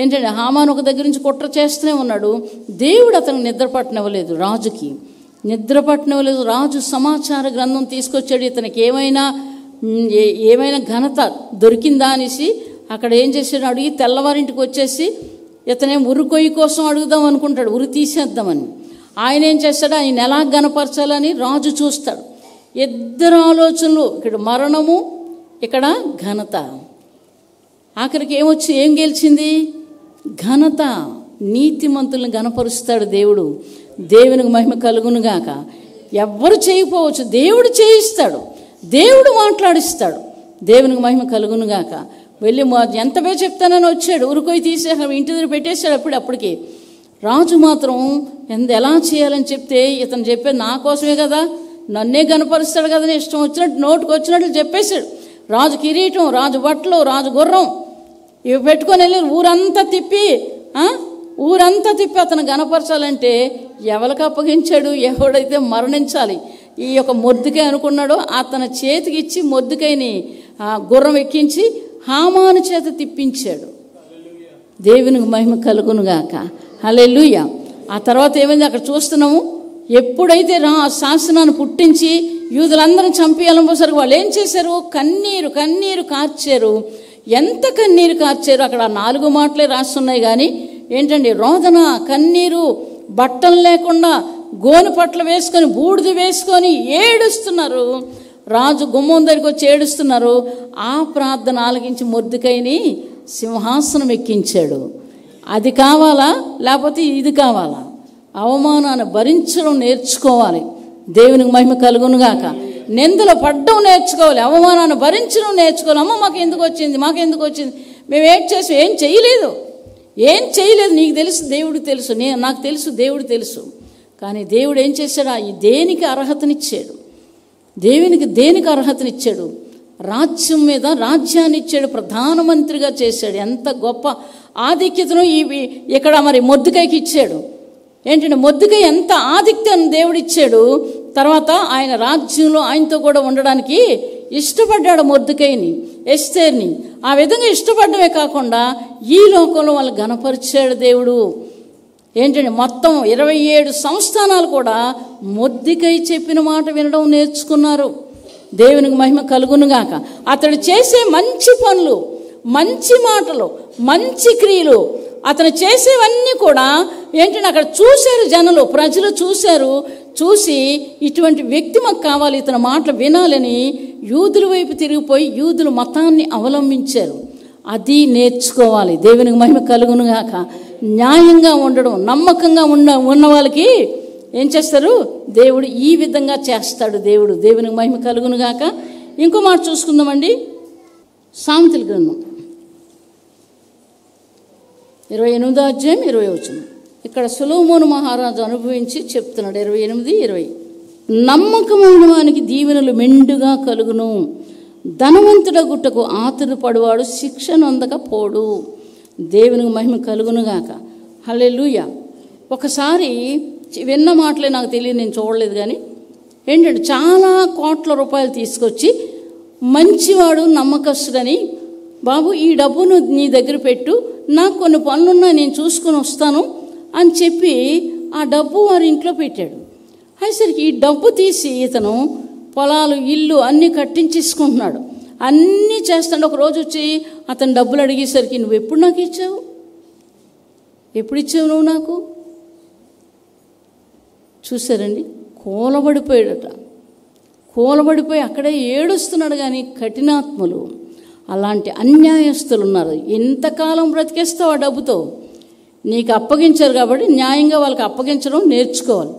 ఏంటంటే హామాను ఒక దగ్గర నుంచి కుట్ర చేస్తూనే ఉన్నాడు. దేవుడు అతనికి నిద్ర పట్టనివ్వలేదు, రాజుకి నిద్ర పట్టనివ్వలేదు. రాజు సమాచార గ్రంథం తీసుకొచ్చాడు. ఇతనికి ఏమైనా ఘనత దొరికిందా అనేసి అక్కడ ఏం చేశాడు? అడిగి తెల్లవారింటికి వచ్చేసి ఇతనే ఉరి కొయ్యి కోసం అడుగుదాం అనుకుంటాడు, ఉరి తీసేద్దామని. ఆయన ఏం చేస్తాడు? ఆయన ఎలా గనపరచాలని రాజు చూస్తాడు. ఇద్దరు ఆలోచనలు, ఇక్కడ మరణము, ఇక్కడ ఘనత. ఆఖరికి ఏం గెలిచింది? ఘనత. నీతిమంతులను గనపరుస్తాడు దేవుడు. దేవునికి మహిమ కలుగునుగాక. ఎవ్వరు చేయకపోవచ్చు, దేవుడు చేయిస్తాడు, దేవుడు మాట్లాడిస్తాడు. దేవునికి మహిమ కలుగునుగాక. వెళ్ళి ఎంత పే చెప్తానని వచ్చాడు, ఉరికొయ్యి తీసేసాడు, ఇంటి దగ్గర పెట్టేశాడు. అప్పటికి రాజు మాత్రం ఎలా చేయాలని చెప్తే ఇతను చెప్పేది నా కోసమే కదా, నన్నే కనపరుస్తాడు కదా, ఇష్టం వచ్చినట్టు నోటుకు వచ్చినట్లు చెప్పేశాడు. రాజు కిరీటం, రాజు బట్టలు, రాజు గుర్రం ఇవి పెట్టుకొని వెళ్ళి ఊరంతా తిప్పి అతను గనపరచాలంటే ఎవరికి అప్పగించాడు? ఎవడైతే మరణించాలి ఈ యొక్క మొర్దెకై అనుకున్నాడో అతని చేతికి ఇచ్చి మొర్దెకైని గుర్రం ఎక్కించి హామాను చేత తిప్పించాడు. దేవునికి మహిమ కలుగునుగాక. హల్లెలూయా. ఆ తర్వాత ఏమైంది అక్కడ చూస్తున్నాము. ఎప్పుడైతే శాసనాన్ని పుట్టించి యూదులందరిని చంపేయాలనిపోసరికి వాళ్ళు ఏం చేశారు? కన్నీరు కార్చారు. ఎంత కన్నీరు కార్చారు? అక్కడ 4 మాటలే రాస్తున్నాయి కానీ ఏంటండి, రోదన, కన్నీరు, బట్టలు లేకుండా గోను పట్ల వేసుకొని బూడిద వేసుకొని ఏడుస్తున్నారు. రాజు గుమ్మం దగ్గరికి వచ్చి ఏడుస్తున్నారు. ఆ ప్రార్థన ఆలకించి మొర్దెకైని సింహాసనం ఎక్కించాడు. అది కావాలా లేకపోతే ఇది కావాలా? అవమానాన్ని భరించడం నేర్చుకోవాలి. దేవునికి మహిమ కలుగునుగాక. నిందలు పడ్డం నేర్చుకోవాలి, అవమానాన్ని భరించడం నేర్చుకోవాలి. అమ్మ మాకెందుకు వచ్చింది, మేము ఏం చేయలేదు, నీకు తెలుసు, దేవుడికి తెలుసు, నాకు తెలుసు, దేవుడు తెలుసు. కానీ దేవుడు ఏం చేశాడు? ఈ దేనికి అర్హతనిచ్చాడు? రాజ్యం మీద రాజ్యాన్ని ఇచ్చాడు, ప్రధానమంత్రిగా చేశాడు. ఎంత గొప్ప ఆధిక్యతను ఇక్కడ మరి మొర్దెకైకి ఇచ్చాడు. ఏంటంటే మొర్దెకై ఎంత ఆధిక్యతను దేవుడు ఇచ్చాడు. తర్వాత ఆయన రాజ్యంలో ఆయనతో కూడా ఉండడానికి ఇష్టపడ్డాడు మొర్దెకైని, ఎస్తేర్ని. ఆ విధంగా ఇష్టపడమే కాకుండా ఈ లోకంలో వాళ్ళు ఘనపరిచాడు దేవుడు. ఏంటంటే మొత్తం 27 సంస్థానాలు కూడా మొర్దెకై చెప్పిన మాట వినడం నేర్చుకున్నారు. దేవునికి మహిమ కలుగునుగాక. అతడు చేసే మంచి పనులు, మంచి మాటలు, మంచి క్రియలు, అతను చేసేవన్నీ కూడా ఏంటంటే అక్కడ చూశారు, ప్రజలు చూసి ఇటువంటి వ్యక్తి మాకు కావాలి, ఇతని మాటలు వినాలని యూదుల వైపు తిరిగిపోయి యూదుల మతాన్ని అవలంబించారు. అది నేర్చుకోవాలి. దేవునికి మహిమ కలుగునుగాక. న్యాయంగా ఉండడం, నమ్మకంగా ఉన్న వాళ్ళకి ఏం చేస్తారు? దేవుడు ఈ విధంగా చేస్తాడు. దేవునికి మహిమ కలుగునుగాక. ఇంకో మాట చూసుకుందామండి. సామెతల గ్రంథం 28వ అధ్యాయం 20వ వచనం. ఇక్కడ సొలొమోను మహారాజు అనుభవించి చెప్తున్నాడు. 28:20. నమ్మకమైన వానికి దీవెనలు మెండుగా కలుగును, ధనవంతుడగుట్టకు ఆతురపడువాడు శిక్ష నొందకపోడు. దేవునికి మహిమ కలుగునుగాక. హల్లెలూయా. ఒకసారి విన్న మాటలే, నాకు తెలియదు, నేను చూడలేదు. కానీ ఏంటంటే చాలా కోట్ల రూపాయలు తీసుకొచ్చి మంచివాడు, నమ్మకస్తుడని, బాబు ఈ డబ్బును నీ దగ్గర పెట్టు, నాకు కొన్ని పనులున్నా నేను చూసుకొని వస్తాను అని చెప్పి ఆ డబ్బు వారి ఇంట్లో పెట్టాడు. అయ్యేసరికి ఈ డబ్బు తీసి ఇతను పొలాలు, ఇల్లు అన్నీ కట్టించేసుకుంటున్నాడు, అన్నీ చేస్తాడు. ఒక రోజు వచ్చి అతను డబ్బులు అడిగేసరికి, నువ్వు ఎప్పుడు నాకు ఇచ్చావు, ఎప్పుడు ఇచ్చావు నువ్వు నాకు? చూసారండి, కూలబడిపోయి అక్కడే ఏడుస్తున్నాడు. కానీ కఠినాత్ములు, అలాంటి అన్యాయస్తులు ఉన్నారు. ఎంతకాలం బ్రతికేస్తావు ఆ డబ్బుతో? నీకు అప్పగించారు కాబట్టి న్యాయంగా వాళ్ళకి అప్పగించడం నేర్చుకోవాలి.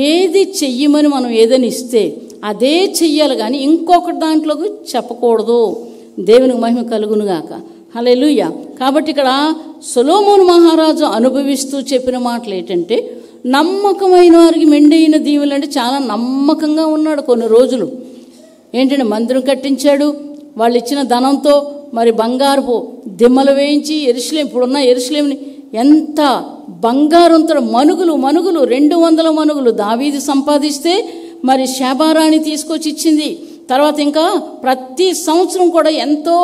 ఏది చెయ్యమని మనం ఏదని ఇస్తే అదే చెయ్యాలి, కానీ ఇంకొకటి దాంట్లోకి చెప్పకూడదు. దేవునికి మహిమ కలుగునుగాక. హల్లెలూయా. కాబట్టి ఇక్కడ సొలొమోను మహారాజు అనుభవిస్తూ చెప్పిన మాటలు ఏంటంటే, నమ్మకమైన వారికి మెండైన దీవులు. అంటే చాలా నమ్మకంగా ఉన్నాడు కొన్ని రోజులు. ఏంటంటే మందిరం కట్టించాడు, వాళ్ళు ఇచ్చిన ధనంతో మరి బంగారపు దిమ్మలు వేయించి యెరూషలేం, ఇప్పుడున్న యెరూషలేంని ఎంత బంగారంతో మనుగులు 200 మనుగులు దావీదు సంపాదిస్తే మరి షాబారాణి తీసుకొచ్చి ఇచ్చింది. తర్వాత ఇంకా ప్రతి సంవత్సరం కూడా ఎంతో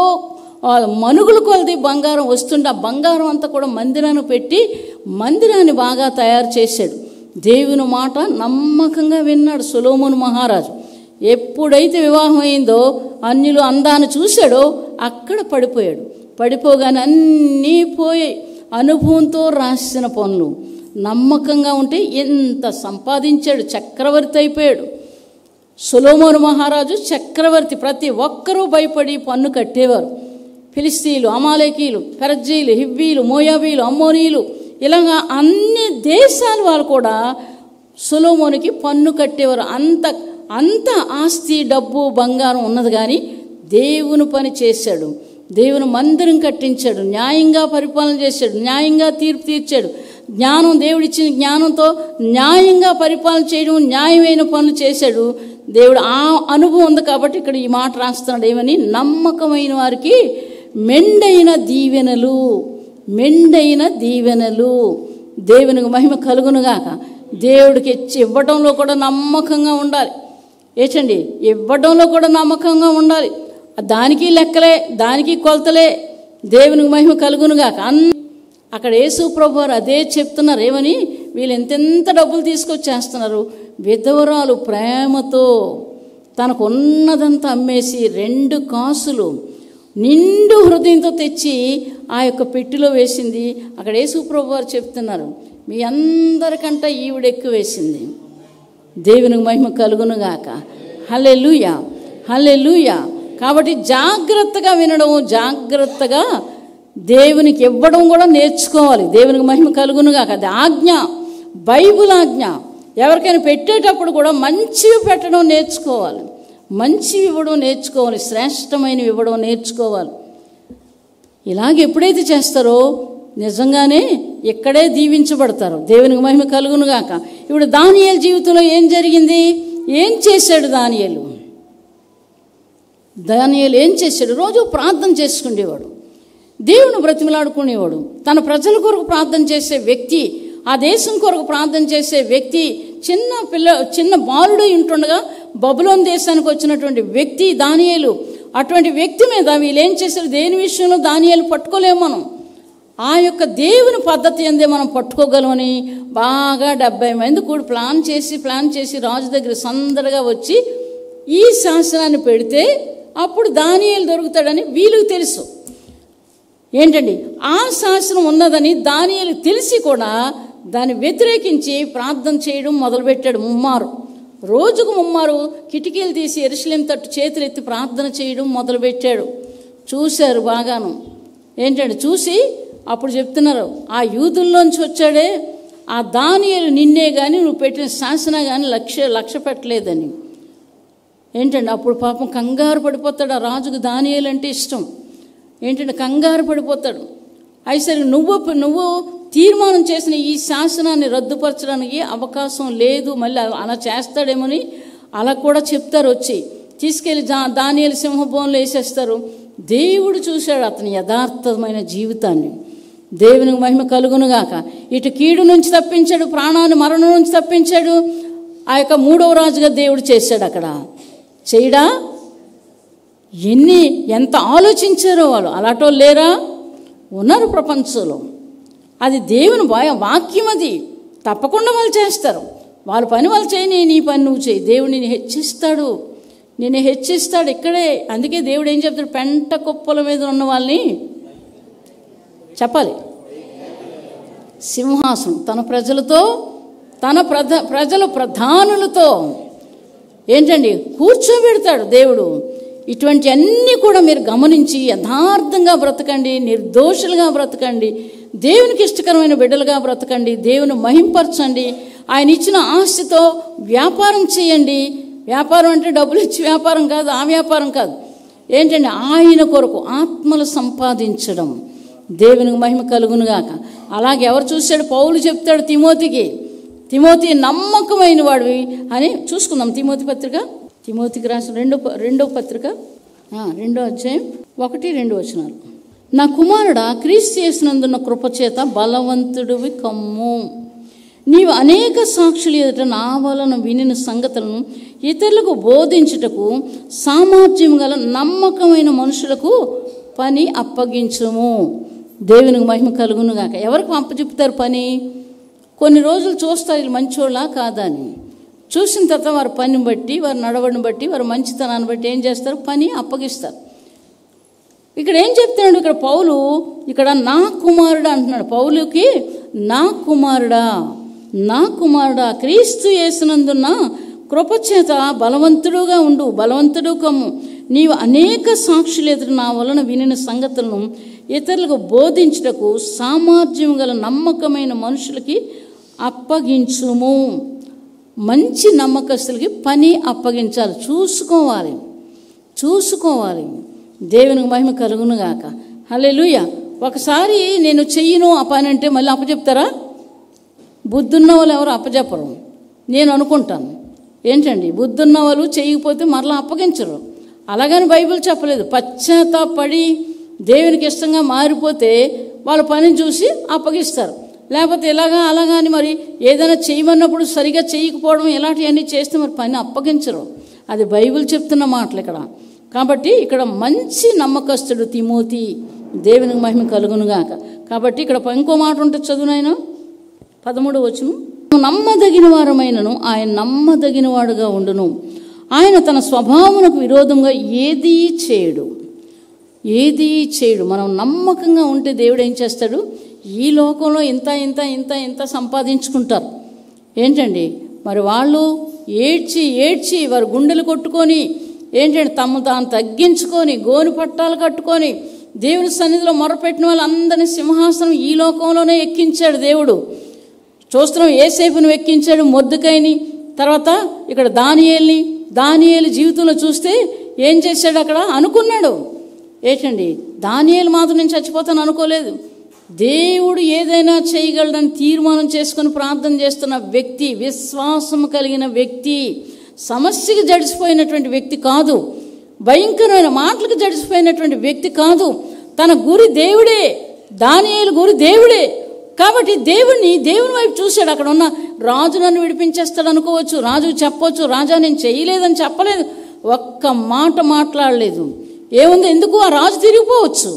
మనుగులు కొలది బంగారం వస్తుండే, ఆ బంగారం అంతా కూడా మందిరాన్ని పెట్టి మందిరాన్ని బాగా తయారు చేశాడు. దేవుని మాట నమ్మకంగా విన్నాడు సొలొమోను మహారాజు. ఎప్పుడైతే వివాహం అయిందో అన్యులు అందాన్ని చూశాడో అక్కడ పడిపోగానే అన్నీ పోయాయి. అనుభవంతో రాసిన పనులు, నమ్మకంగా ఉంటే ఎంత సంపాదించాడు, చక్రవర్తి అయిపోయాడు. సొలొమోను మహారాజు చక్రవర్తి. ప్రతి ఒక్కరూ భయపడి పన్ను కట్టేవారు. ఫిలిస్తీయులు, అమాలేకీయులు, పెరజ్జీలు, హివ్వీలు, మోయాబీలు, అమ్మోనీయులు, ఇలాగా అన్ని దేశాల వాళ్ళు కూడా సొలొమోనుకి పన్ను కట్టేవారు. అంత ఆస్తి, డబ్బు, బంగారం ఉన్నది. కానీ దేవుని పని చేశాడు, దేవుని మందిరం కట్టించాడు, న్యాయంగా పరిపాలన చేశాడు, న్యాయంగా తీర్పు తీర్చాడు. జ్ఞానం, దేవుడిచ్చిన జ్ఞానంతో న్యాయంగా పరిపాలన చేయడం, న్యాయమైన పనులు చేశాడు. దేవుడు ఆ అనుభవం ఉంది కాబట్టి ఇక్కడ ఈ మాట రాస్తున్నాడు. ఏమని? నమ్మకమైన వారికి మెండైన దీవెనలు. దేవునికి మహిమ కలుగునుగాక. దేవుడికి ఇవ్వడంలో కూడా నమ్మకంగా ఉండాలి. ఏచండి, ఇవ్వడంలో కూడా నమ్మకంగా ఉండాలి. దానికి లెక్కలే, దానికి కొలతలే. దేవునికి మహిమ కలుగునుగాక. అక్కడ యేసు ప్రభు వారు అదే చెప్తున్నారు. ఏమని? వీళ్ళు ఎంతెంత డబ్బులు తీసుకొచ్చేస్తున్నారు. విధవరాలు ప్రేమతో తనకు ఉన్నదంతా అమ్మేసి 2 కాసులు నిండు హృదయంతో తెచ్చి ఆ యొక్క పెట్టిలో వేసింది. అక్కడ యేసు ప్రభు వారు చెప్తున్నారు, మీ అందరికంటే ఈవిడ ఎక్కువ వేసింది. దేవునికి మహిమ కలుగునుగాక. హల్లెలూయా, హల్లెలూయా. కాబట్టి జాగ్రత్తగా వినడం, జాగ్రత్తగా దేవునికి ఇవ్వడం కూడా నేర్చుకోవాలి. దేవునికి మహిమ కలుగునుగాక. అది ఆజ్ఞ, బైబుల్ ఆజ్ఞ. ఎవరికైనా పెట్టేటప్పుడు కూడా మంచివి పెట్టడం నేర్చుకోవాలి. మంచివి ఇవ్వడం నేర్చుకోవాలి, శ్రేష్టమైనవి ఇవ్వడం నేర్చుకోవాలి. ఇలాగ ఎప్పుడైతే చేస్తారో నిజంగానే ఇక్కడే దీవించబడతారు. దేవునికి మహిమ కలుగునుగాక. ఇప్పుడు దానియేలు జీవితంలో ఏం జరిగింది? ఏం చేశాడు దానియేలు? ఏం చేశాడు? రోజు ప్రార్థన చేసుకునేవాడు, దేవుని బ్రతిమలాడుకునేవాడు, తన ప్రజల కొరకు ప్రార్థన చేసే వ్యక్తి, ఆ దేశం కొరకు ప్రార్థన చేసే వ్యక్తి, చిన్న బాలుడై ఉంటుండగా బబులోను దేశానికి వచ్చినటువంటి వ్యక్తి దానియేలు. అటువంటి వ్యక్తి మీద వీళ్ళు ఏం చేశారు? దేని విషయంలో దానియేలు పట్టుకోలేము మనం. ఆ యొక్క దేవుని పద్ధతి అందే మనం పట్టుకోగలమని బాగా 70 మంది కూడా ప్లాన్ చేసి రాజు దగ్గర సందడిగా వచ్చి ఈ శాసనాన్ని పెడితే అప్పుడు దానియేలు దొరుకుతాడని వీళ్ళకి తెలుసు. ఏంటండి, ఆ శాసనం ఉన్నదని దానియేలు తెలిసి కూడా దాన్ని వ్యతిరేకించి ప్రార్థన చేయడం మొదలుపెట్టాడు. రోజుకు 3 కిటికీలు తీసి యెరూషలేము తట్టు చేతులు ఎత్తి ప్రార్థన చేయడం మొదలుపెట్టాడు. చూశారు బాగాను. ఏంటంటే చూసి అప్పుడు చెప్తున్నారు, ఆ యూదుల్లోంచి వచ్చాడే ఆ దానియేలు నిన్నే కానీ నువ్వు పెట్టిన శాసన కానీ లక్ష్య పెట్టలేదని. ఏంటండి అప్పుడు పాపం కంగారు పడిపోతాడు. ఆ రాజుకు దానియేలు అంటే ఇష్టం. ఏంటంటే కంగారు పడిపోతాడు. అయితే నువ్వు తీర్మానం చేసిన ఈ శాసనాన్ని రద్దుపరచడానికి అవకాశం లేదు, మళ్ళీ అలా చేస్తాడేమని అలా కూడా చెప్తారు. వచ్చి తీసుకెళ్ళి దానియేలు సింహభవనంలో వేసేస్తారు. దేవుడు చూశాడు అతని యథార్థమైన జీవితాన్ని. దేవునికి మహిమ కలుగునుగాక. ఇటు కీడు నుంచి తప్పించాడు, ప్రాణాన్ని మరణం నుంచి తప్పించాడు. ఆ యొక్క 3వ రాజుగా దేవుడు చేశాడు. అక్కడ చేయడా? ఎంత ఆలోచించారో వాళ్ళు. అలాంటో లేరా? ఉన్నారు ప్రపంచంలో. అది దేవుని వాక్యం, అది తప్పకుండా వాళ్ళు చేస్తారు. వాళ్ళ పని వాళ్ళు చేయని, నీ పని నువ్వు చేయి. దేవుడు నిన్ను హెచ్చిస్తాడు ఇక్కడే. అందుకే దేవుడు ఏం చెప్తాడు? పెంట కుప్పల మీద ఉన్న వాళ్ళని చెప్పాలి, సింహాసనం తన ప్రజలతో, తన ప్రజల ప్రధానులతో ఏంటండి కూర్చోబెడతాడు దేవుడు. ఇటువంటి అన్నీ కూడా మీరు గమనించి యథార్థంగా బ్రతకండి, నిర్దోషులుగా బ్రతకండి, దేవునికి ఇష్టకరమైన బిడ్డలుగా బ్రతకండి, దేవుని మహింపరచండి. ఆయన ఇచ్చిన ఆస్తితో వ్యాపారం చేయండి. వ్యాపారం అంటే డబ్బులు ఇచ్చి వ్యాపారం కాదు, ఆ వ్యాపారం కాదు. ఏంటంటే ఆయన కొరకు ఆత్మలు సంపాదించడం. దేవునికి మహిమ కలుగునుగాక. అలాగే ఎవరు చూశాడు? పౌలు చెప్తాడు తిమోతి నమ్మకమైన వాడివి అని. చూసుకుందాం తిమోతికి రాసిన రెండో పత్రిక 2వ అధ్యాయం 1-2 వచనాలు. నా కుమారుడా, క్రీస్తు యేసునందున్న కృపచేత బలవంతుడివి కమ్ము. నీవు అనేక సాక్షులు ఎదుట నా వలన వినిన సంగతులను ఇతరులకు బోధించుటకు సామర్థ్యం గల నమ్మకమైన మనుషులకు పని అప్పగించుము. దేవునికి మహిమ కలుగునుగాక. ఎవరికి అప్పచెప్తారు పని? కొన్ని రోజులు చూస్తారు వీళ్ళు మంచోళ్ళా కాదా అని. చూసిన తర్వాత వారి పనిని బట్టి, వారి నడవడిని బట్టి, వారి మంచితనాన్ని బట్టి ఏం చేస్తారు? పని అప్పగిస్తారు. ఇక్కడ ఏం చెప్తున్నాడు? ఇక్కడ పౌలు నా కుమారుడా అంటున్నాడు. పౌలుకి నా కుమారుడా క్రీస్తు యేసునందున్న కృపచేత బలవంతుడు కమ్ము. నీవు అనేక సాక్షులు ఎదురు నా వలన వినిన సంగతులను ఇతరులకు బోధించుటకు సామర్థ్యం గల నమ్మకమైన మనుషులకి అప్పగించుము. మంచి నమ్మకస్తులకి పని అప్పగించాలి. చూసుకోవాలి. దేవునికి మహిమ కలుగునుగాక. హల్లెలూయా. ఒకసారి నేను చెయ్యను ఆ పని అంటే మళ్ళీ అప్పచెప్తారా? బుద్ధున్న వాళ్ళు ఎవరు అప్పచెప్పరు. నేను అనుకుంటాను. ఏంటండి, బుద్ధున్న వాళ్ళు చేయకపోతే మరలా అప్పగించరు. అలాగని బైబిల్ చెప్పలేదు. పశ్చాత్తాపడి దేవునికి ఇష్టంగా మారిపోతే వాళ్ళ పనిని చూసి అప్పగిస్తారు. లేకపోతే అలాగా అని మరి ఏదైనా చేయమన్నప్పుడు సరిగా చేయకపోవడం ఇలాంటివన్నీ చేస్తే మరి పని అప్పగించరు. అది బైబిల్ చెప్తున్న మాటలు ఇక్కడ. కాబట్టి ఇక్కడ మంచి నమ్మకస్తుడు తిమోతి. దేవునికి మహిమ కలుగునుగాక. కాబట్టి ఇక్కడ ఇంకో మాట ఉంటుంది, చదువునైనా 13వ వచనం. నమ్మదగిన వారమైనను ఆయన నమ్మదగిన వాడుగా ఉండును. ఆయన తన స్వభావమునకు విరోధంగా ఏదీ చేయడు. మనం నమ్మకంగా ఉంటే దేవుడు ఏం చేస్తాడు? ఈ లోకంలో ఇంత సంపాదించుకుంటారు. ఏంటండి మరి వాళ్ళు ఏడ్చి వారు గుండెలు కొట్టుకొని ఏంటంటే తాను తగ్గించుకొని గోను పట్టాలు కట్టుకొని దేవుని సన్నిధిలో మొరపెట్టిన వాళ్ళందరినీ సింహాసనం ఈ లోకంలోనే ఎక్కించాడు దేవుడు. చూస్తున్నాం, యేసేపును ఎక్కించాడు, మొర్దెకైని, తర్వాత ఇక్కడ దానియేలుని, దానియేలు జీవితంలో చూస్తే ఏం చేశాడు అక్కడ అనుకున్నాడు. ఏంటండి, దానియేలు మాత్రం నేను చచ్చిపోతాను అనుకోలేదు. దేవుడు ఏదైనా చేయగలడని తీర్మానం చేసుకొని ప్రార్థన చేస్తున్న వ్యక్తి, విశ్వాసం కలిగిన వ్యక్తి, సమస్యకు జడిసిపోయినటువంటి వ్యక్తి కాదు, భయంకరమైన మాటలకు జడిసిపోయినటువంటి వ్యక్తి కాదు. తన గురి దేవుడే, దానియేలు గురి దేవుడే. కాబట్టి దేవుని వైపు చూశాడు. అక్కడ ఉన్న రాజు నన్ను విడిపించేస్తాడు అనుకోవచ్చు, రాజుకు చెప్పవచ్చు, రాజా నేను చేయలేదని చెప్పలేదు, ఒక్క మాట మాట్లాడలేదు. ఏముంది, ఎందుకు ఆ రాజు తిరిగిపోవచ్చు.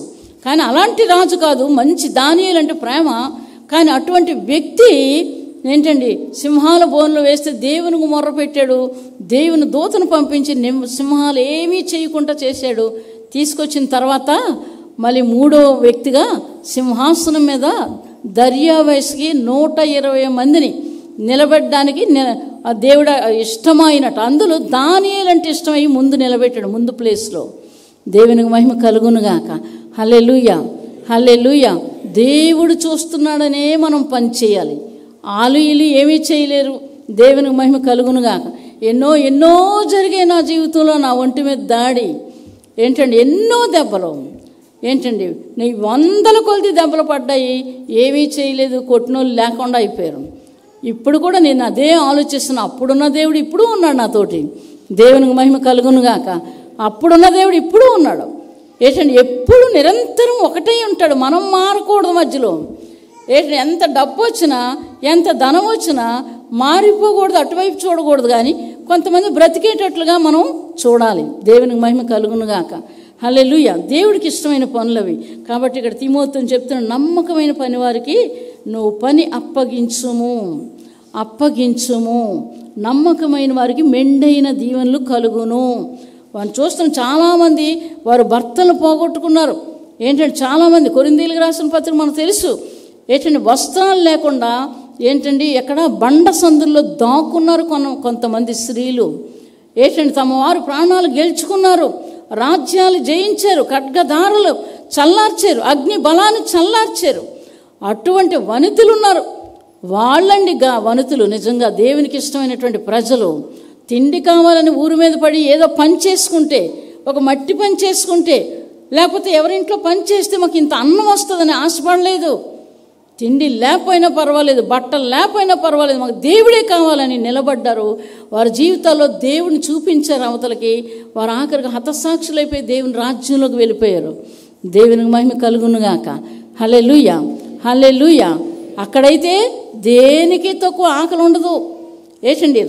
కానీ అలాంటి రాజు కాదు, మంచి దానియేలు అంటే ప్రేమ. కానీ అటువంటి వ్యక్తి ఏంటండి, సింహాల బోన్లో వేస్తే దేవునికి మొర్ర పెట్టాడు. దేవుని దూతను పంపించి సింహాలు ఏమీ చేయకుండా చేశాడు. తీసుకొచ్చిన తర్వాత మళ్ళీ మూడో వ్యక్తిగా సింహాసనం మీద దర్యావేసుకి 120 మందిని నిలబెట్టడానికి దేవుడు ఇష్టమైనట్టు, అందులో దానియేలు అంటే ఇష్టమై ముందు నిలబెట్టాడు, ముందు ప్లేస్లో. దేవునికి మహిమ కలుగునుగాక. హల్లెలూయా, హల్లెలూయా. దేవుడు చూస్తున్నాడనే మనం పని చేయాలి. ఆలు ఏమీ చేయలేరు. దేవునికి మహిమ కలుగునుగాక. ఎన్నో జరిగాయి నా జీవితంలో. నా ఒంటి మీద దాడి ఏంటండి, ఎన్నో దెబ్బలు ఏంటండి, నీ 100 కొలది దెబ్బలు పడ్డాయి, ఏమీ చేయలేదు, కొట్టినోళ్ళు లేకుండా అయిపోయారు. ఇప్పుడు కూడా నేను అదే ఆలోచిస్తున్నా. అప్పుడున్న దేవుడు ఇప్పుడు ఉన్నాడు నాతోటి. దేవునికి మహిమ కలుగునుగాక. అప్పుడున్న దేవుడు ఇప్పుడు ఉన్నాడు. ఏంటండి, ఎప్పుడు నిరంతరం ఒకటే ఉంటాడు. మనం మారకూడదు మధ్యలో. ఏంటంటే, ఎంత డబ్బు వచ్చినా, ఎంత ధనం వచ్చినా మారిపోకూడదు, అటువైపు చూడకూడదు. కానీ కొంతమంది బ్రతికేటట్లుగా మనం చూడాలి. దేవునికి మహిమ కలుగునుగాక. హల్లెలూయా. దేవుడికి ఇష్టమైన పనులవి. కాబట్టి ఇక్కడ తిమోతిని చెప్తున్న, నమ్మకమైన పని వారికి నువ్వు పని అప్పగించుము. నమ్మకమైన వారికి మెండైన దీవెనలు కలుగును. వారిని చూస్తున్న చాలామంది వారు భర్తలు పోగొట్టుకున్నారు. ఏంటంటే చాలామంది, కొరింథీయులకు రాసిన పత్రిక మనకు తెలుసు. ఏంటంటే వస్త్రాలు లేకుండా ఏంటండి ఎక్కడ బండ సందుల్లో దాక్కున్నారు కొంతమంది స్త్రీలు. ఏంటంటే తమ వారు ప్రాణాలు గెలుచుకున్నారు, రాజ్యాలు జయించారు, ఖడ్గదారులు చల్లార్చారు, అగ్ని బలాన్ని చల్లార్చారు. అటువంటి వనితులు ఉన్నారు. వాళ్ళండి వనితులు నిజంగా దేవునికి ఇష్టమైనటువంటి ప్రజలు. తిండి కావాలని ఊరి మీద పడి ఏదో పని చేసుకుంటే, ఒక మట్టి పని చేసుకుంటే, లేకపోతే ఎవరింట్లో పని చేస్తే మాకు ఇంత అన్నం వస్తుందని ఆశపడలేదు. తిండి లేకపోయినా పర్వాలేదు, బట్టలు లేకపోయినా పర్వాలేదు, మాకు దేవుడే కావాలని నిలబడ్డారు. వారి జీవితాల్లో దేవుని చూపించారు అవతలకి. వారు ఆఖరికి హతసాక్షులైపోయి దేవుని రాజ్యంలోకి వెళ్ళిపోయారు. దేవునికి మహిమ కలుగునుగాక. హల్లెలూయా, హల్లెలూయా. అక్కడైతే దేనికి తక్కువ ఆకలి ఉండదు. ఏంటండి,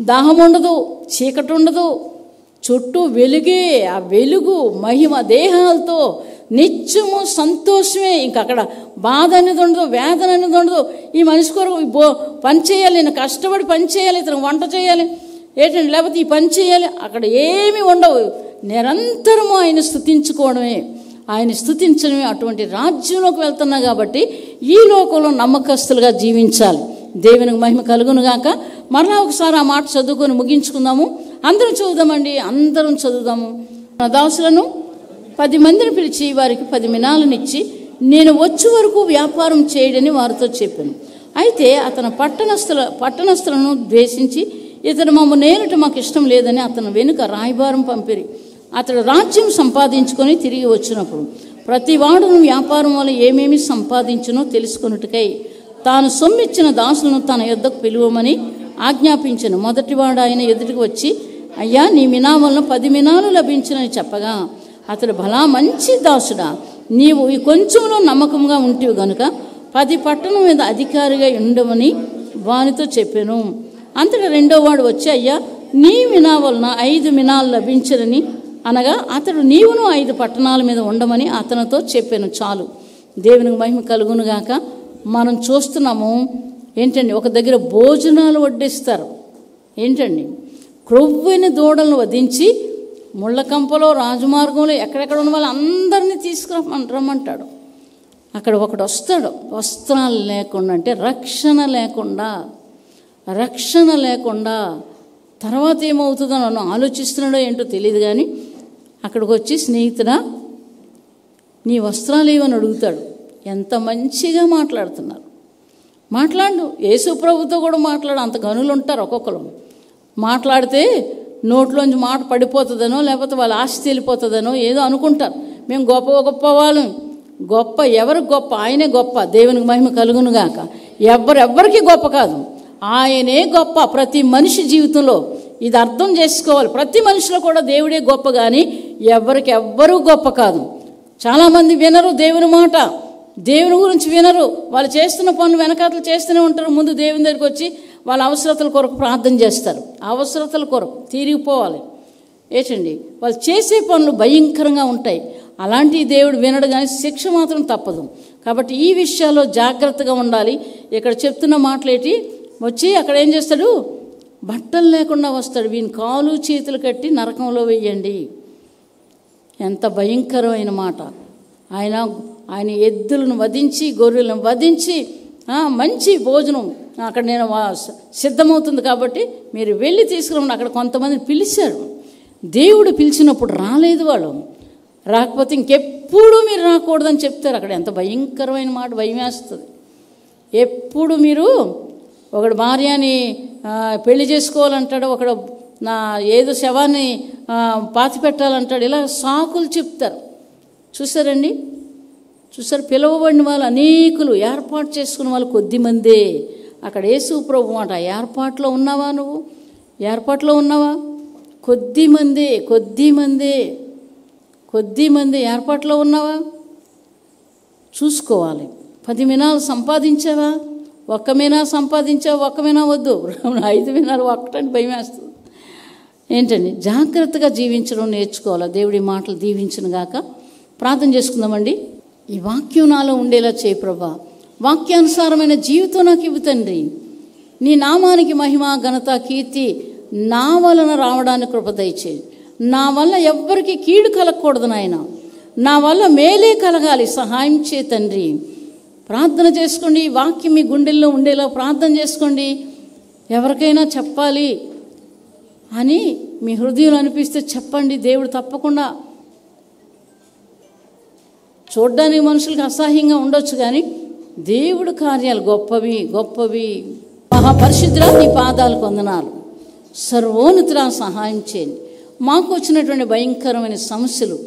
దాహం ఉండదు, చీకటి ఉండదు, చుట్టూ వెలుగే. ఆ వెలుగు మహిమ దేహాలతో నిత్యము సంతోషమే. ఇంక అక్కడ బాధ అనేది ఉండదు, వేదన అనేది ఉండదు. ఈ మనిషి కొరకు పని చేయాలి, నేను కష్టపడి పని చేయాలి, ఇతను వంట చేయాలి, ఏంటండి లేకపోతే ఈ పని చేయాలి, అక్కడ ఏమీ ఉండవు. నిరంతరము ఆయన స్తుతించుకోవడమే, ఆయన స్తుతించడమే. అటువంటి రాజ్యంలోకి వెళ్తున్నా కాబట్టి ఈ లోకంలో నమ్మకస్తులుగా జీవించాలి. దేవునికి మహిమ కలుగునుగాక. మరలా ఒకసారి ఆ మాట చదువుకొని ముగించుకుందాము. అందరం చదువుదామండి, అందరం చదువుదాము. దాసులను 10 మందిని పిలిచి వారికి 10 మినాలనిచ్చి నేను వచ్చే వరకు వ్యాపారం చేయడని వారితో చెప్పాను. అయితే అతను పట్టణస్థులను ద్వేషించి ఇతను మమ్మల్ని నేలట మాకు ఇష్టం లేదని అతను వెనుక రాయబారం పంపిరి. అతడు రాజ్యం సంపాదించుకొని తిరిగి వచ్చినప్పుడు ప్రతి వాడును వ్యాపారం వల్ల ఏమేమి సంపాదించునో తెలుసుకొనుటకై తాను సొమ్మిచ్చిన దాసులను తన యొద్దకు పిలువమని ఆజ్ఞాపించను. మొదటివాడు ఆయన ఎదుటికి వచ్చి, అయ్యా నీ మినా వలన 10 మినాలు లభించునని చెప్పగా అతడు, భలా మంచి దాసుడా, నీవు ఈ కొంచెంలో నమ్మకంగా ఉంటివి గనుక 10 పట్టణం మీద అధికారిగా ఉండమని వానితో చెప్పాను. అంతటా రెండోవాడు వచ్చి, అయ్యా నీ మినా వలన 5 మినాలు లభించరని అనగా అతడు నీవును 5 పట్టణాల మీద ఉండమని అతనితో చెప్పాను. చాలు. దేవునికి మహిమ కలుగునుగాక. మనం చూస్తున్నాము ఏంటండి, ఒక దగ్గర భోజనాలు వడ్డిస్తారు. ఏంటండి, క్రొవ్వైన దూడలను వధించి ముళ్ళకంపలో రాజమార్గంలో ఎక్కడెక్కడ ఉన్న వాళ్ళు అందరినీ తీసుకురమ్మంటాడు. అక్కడ ఒకడు వస్తాడు, వస్త్రాలు లేకుండా, అంటే రక్షణ లేకుండా తర్వాత ఏమవుతుందో నన్ను ఆలోచిస్తున్నాడో ఏంటో తెలియదు. కానీ అక్కడికి వచ్చి, స్నేహితుడా నీ వస్త్రాలు ఏమని అడుగుతాడు. ఎంత మంచిగా మాట్లాడుతున్నారు. యేసు ప్రభుతో కూడా మాట్లాడు, అంత గనులు ఉంటారు ఒక్కొక్కరు. మాట్లాడితే నోట్లోంచి మాట పడిపోతుందనో లేకపోతే వాళ్ళ ఆస్తి వెళ్ళిపోతుందనో ఏదో అనుకుంటారు. మేము గొప్ప వాళ్ళం. ఎవరికి గొప్ప? ఆయనే గొప్ప. దేవునికి మహిమ కలుగునుగాక. ఎవ్వరికి గొప్ప కాదు, ఆయనే గొప్ప. ప్రతి మనిషి జీవితంలో ఇది అర్థం చేసుకోవాలి. ప్రతి మనిషిలో కూడా దేవుడే గొప్ప, కానీ ఎవ్వరు గొప్ప కాదు. చాలామంది వినరు దేవుని మాట, దేవుని గురించి వినరు. వాళ్ళు చేస్తున్న పనులు వెనకాతలు చేస్తూనే ఉంటారు. ముందు దేవుని దగ్గరికి వచ్చి వాళ్ళ అవసరతల కొరకు ప్రార్థన చేస్తారు. అవసరతల కొరకు తీరిగిపోవాలి. ఏంటండి, వాళ్ళు చేసే పనులు భయంకరంగా ఉంటాయి. అలాంటి దేవుడు వినడు, కానీ శిక్ష మాత్రం తప్పదు. కాబట్టి ఈ విషయాల్లో జాగ్రత్తగా ఉండాలి. ఇక్కడ చెప్తున్న మాటలేటి, వచ్చి అక్కడ ఏం చేస్తాడు? బట్టలు లేకుండా వస్తాడు. వీని కాలు చేతులు కట్టి నరకంలో వెయ్యండి. ఎంత భయంకరమైన మాట. ఆయన ఎద్దులను వధించి గొర్రెలను వధించి మంచి భోజనం అక్కడ నేను సిద్ధమవుతుంది కాబట్టి మీరు వెళ్ళి తీసుకురమ్మని అక్కడ కొంతమందిని పిలిచారు. దేవుడు పిలిచినప్పుడు రాలేదు. వాళ్ళు రాకపోతే ఇంకెప్పుడు మీరు రాకూడదని చెప్తారు. అక్కడ ఎంత భయంకరమైన మాట, భయం వేస్తుంది. ఎప్పుడు మీరు ఒకడు భార్యని పెళ్లి చేసుకోవాలంటాడు, ఒకడు ఏదో శవాన్ని పాతి పెట్టాలంటాడు. ఇలా సాకులు చెప్తారు. చూసారండి, చూసారు? పిలువబడిన వాళ్ళు అనేకులు, ఏర్పాటు చేసుకున్న వాళ్ళు కొద్దిమందే. అక్కడ యేసు ప్రభు మాట, ఏర్పాట్లో ఉన్నావా? నువ్వు ఏర్పాట్లో ఉన్నావా? కొద్దిమందే ఏర్పాట్లో ఉన్నావా? చూసుకోవాలి. 10 మీనాలు సంపాదించావా? 1 మీనా సంపాదించావా? 1 మీనా వద్దు, 5 మీనాలు ఒక్కటని భయం వేస్తుంది. ఏంటండి, జాగ్రత్తగా జీవించడం నేర్చుకోవాలి. దేవుడి మాటలు దీవించును గాక. ప్రార్థన చేసుకుందామండి. ఈ వాక్యం నాలో ఉండేలా చేయి ప్రభా. వాక్యానుసారమైన జీవితం నాకు ఇవ్వు తండ్రి. నీ నామానికి మహిమ, ఘనత, కీర్తి నా వలన రావడానికి కృప దయచేయి. నా వల్ల ఎవ్వరికి కీడు కలగకూడదు నాయన, నా వల్ల మేలే కలగాలి. సహాయం చే తండ్రి. ప్రార్థన చేసుకోండి. వాక్యం మీ గుండెల్లో ఉండేలా ప్రార్థన చేసుకోండి. ఎవరికైనా చెప్పాలి అని మీ హృదయం అనిపిస్తే చెప్పండి. దేవుడు తప్పకుండా, చూడ్డానికి మనుషులకు అసహ్యంగా ఉండొచ్చు, కానీ దేవుడు కార్యాలు గొప్పవి. మహాపరిశుద్ధుడా, నీ పాదాలకు వందనాలు. సర్వోన్నతుడా, సహాయం చేయండి. మాకు వచ్చినటువంటి భయంకరమైన సమస్యలు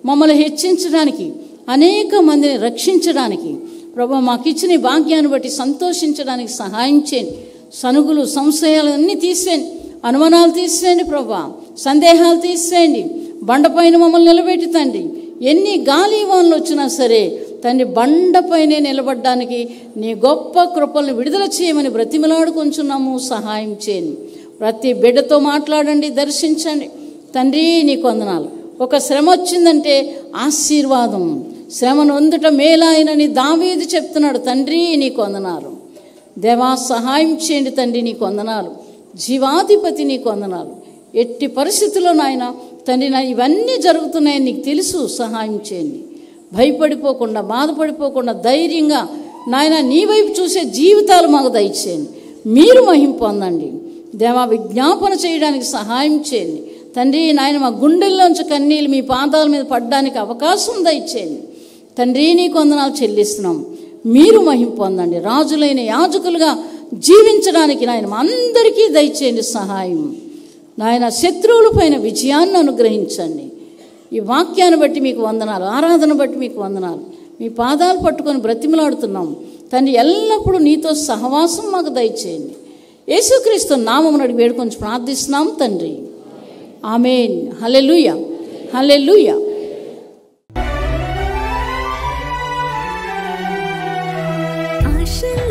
మమ్మల్ని హెచ్చించడానికి, అనేక మందిని రక్షించడానికి ప్రభా మాకు ఇచ్చిన భాగ్యాన్ని బట్టి సంతోషించడానికి సహాయం చేయండి. సనుగులు, సంశయాలన్నీ తీసేయండి. అనుమానాలు తీసేయండి ప్రభా. సందేహాలు తీసేయండి. బండపైన మమ్మల్ని నిలబెట్టి తండ్రి, ఎన్ని గాలి వానలు వచ్చినా సరే తండ్రి, బండపైనే నిలబడడానికి నీ గొప్ప కృపలను విడుదల చేయమని బ్రతిమలాడుకొంచున్నాము. సహాయం చేయండి. ప్రతి బిడ్డతో మాట్లాడండి, దర్శించండి తండ్రి. నీకు వందనాలు. ఒక శ్రమ వచ్చిందంటే ఆశీర్వాదం, శ్రమను అందుట మేలాయనని దావీదు చెప్తున్నాడు. తండ్రి నీకు వందనాలు. దేవా సహాయం చేయండి తండ్రి. నీకు వందనాలు. జీవాధిపతి నీకు వందనాలు. ఎట్టి పరిస్థితుల్లో నాయన తండ్రి, నా ఇవన్నీ జరుగుతున్నాయని నీకు తెలుసు. సహాయం చేయండి. భయపడిపోకుండా, బాధపడిపోకుండా ధైర్యంగా నాయన నీ వైపు చూసే జీవితాలు మాకు దయచేయండి. మీరు మహిమ పొందండి దేవా. విజ్ఞాపన చేయడానికి సహాయం చేయండి తండ్రి. నాయన మా గుండెల్లోంచి కన్నీళ్ళు మీ పాదాల మీద పడడానికి అవకాశం దయచేయండి తండ్రి. నీకు వందనాలు చెల్లిస్తున్నాం. మీరు మహిమ పొందండి. రాజులైన యాజకులుగా జీవించడానికి నాయన మా అందరికీ దయచేయండి సహాయం. నాయన శత్రువుల పైన విజయాన్ని అనుగ్రహించండి. ఈ వాక్యాన్ని బట్టి మీకు వందనాలు, ఆరాధన బట్టి మీకు వందనాలు. మీ పాదాలు పట్టుకొని బ్రతిమలాడుతున్నాం తండ్రి. ఎల్లప్పుడూ నీతో సహవాసం మాకు దయచేయండి. యేసుక్రీస్తు నామమున అడిగి వేడుకొని ప్రార్థిస్తున్నాం తండ్రి. ఆమేన్. హల్లెలూయా, హల్లెలూయా. ఆశలు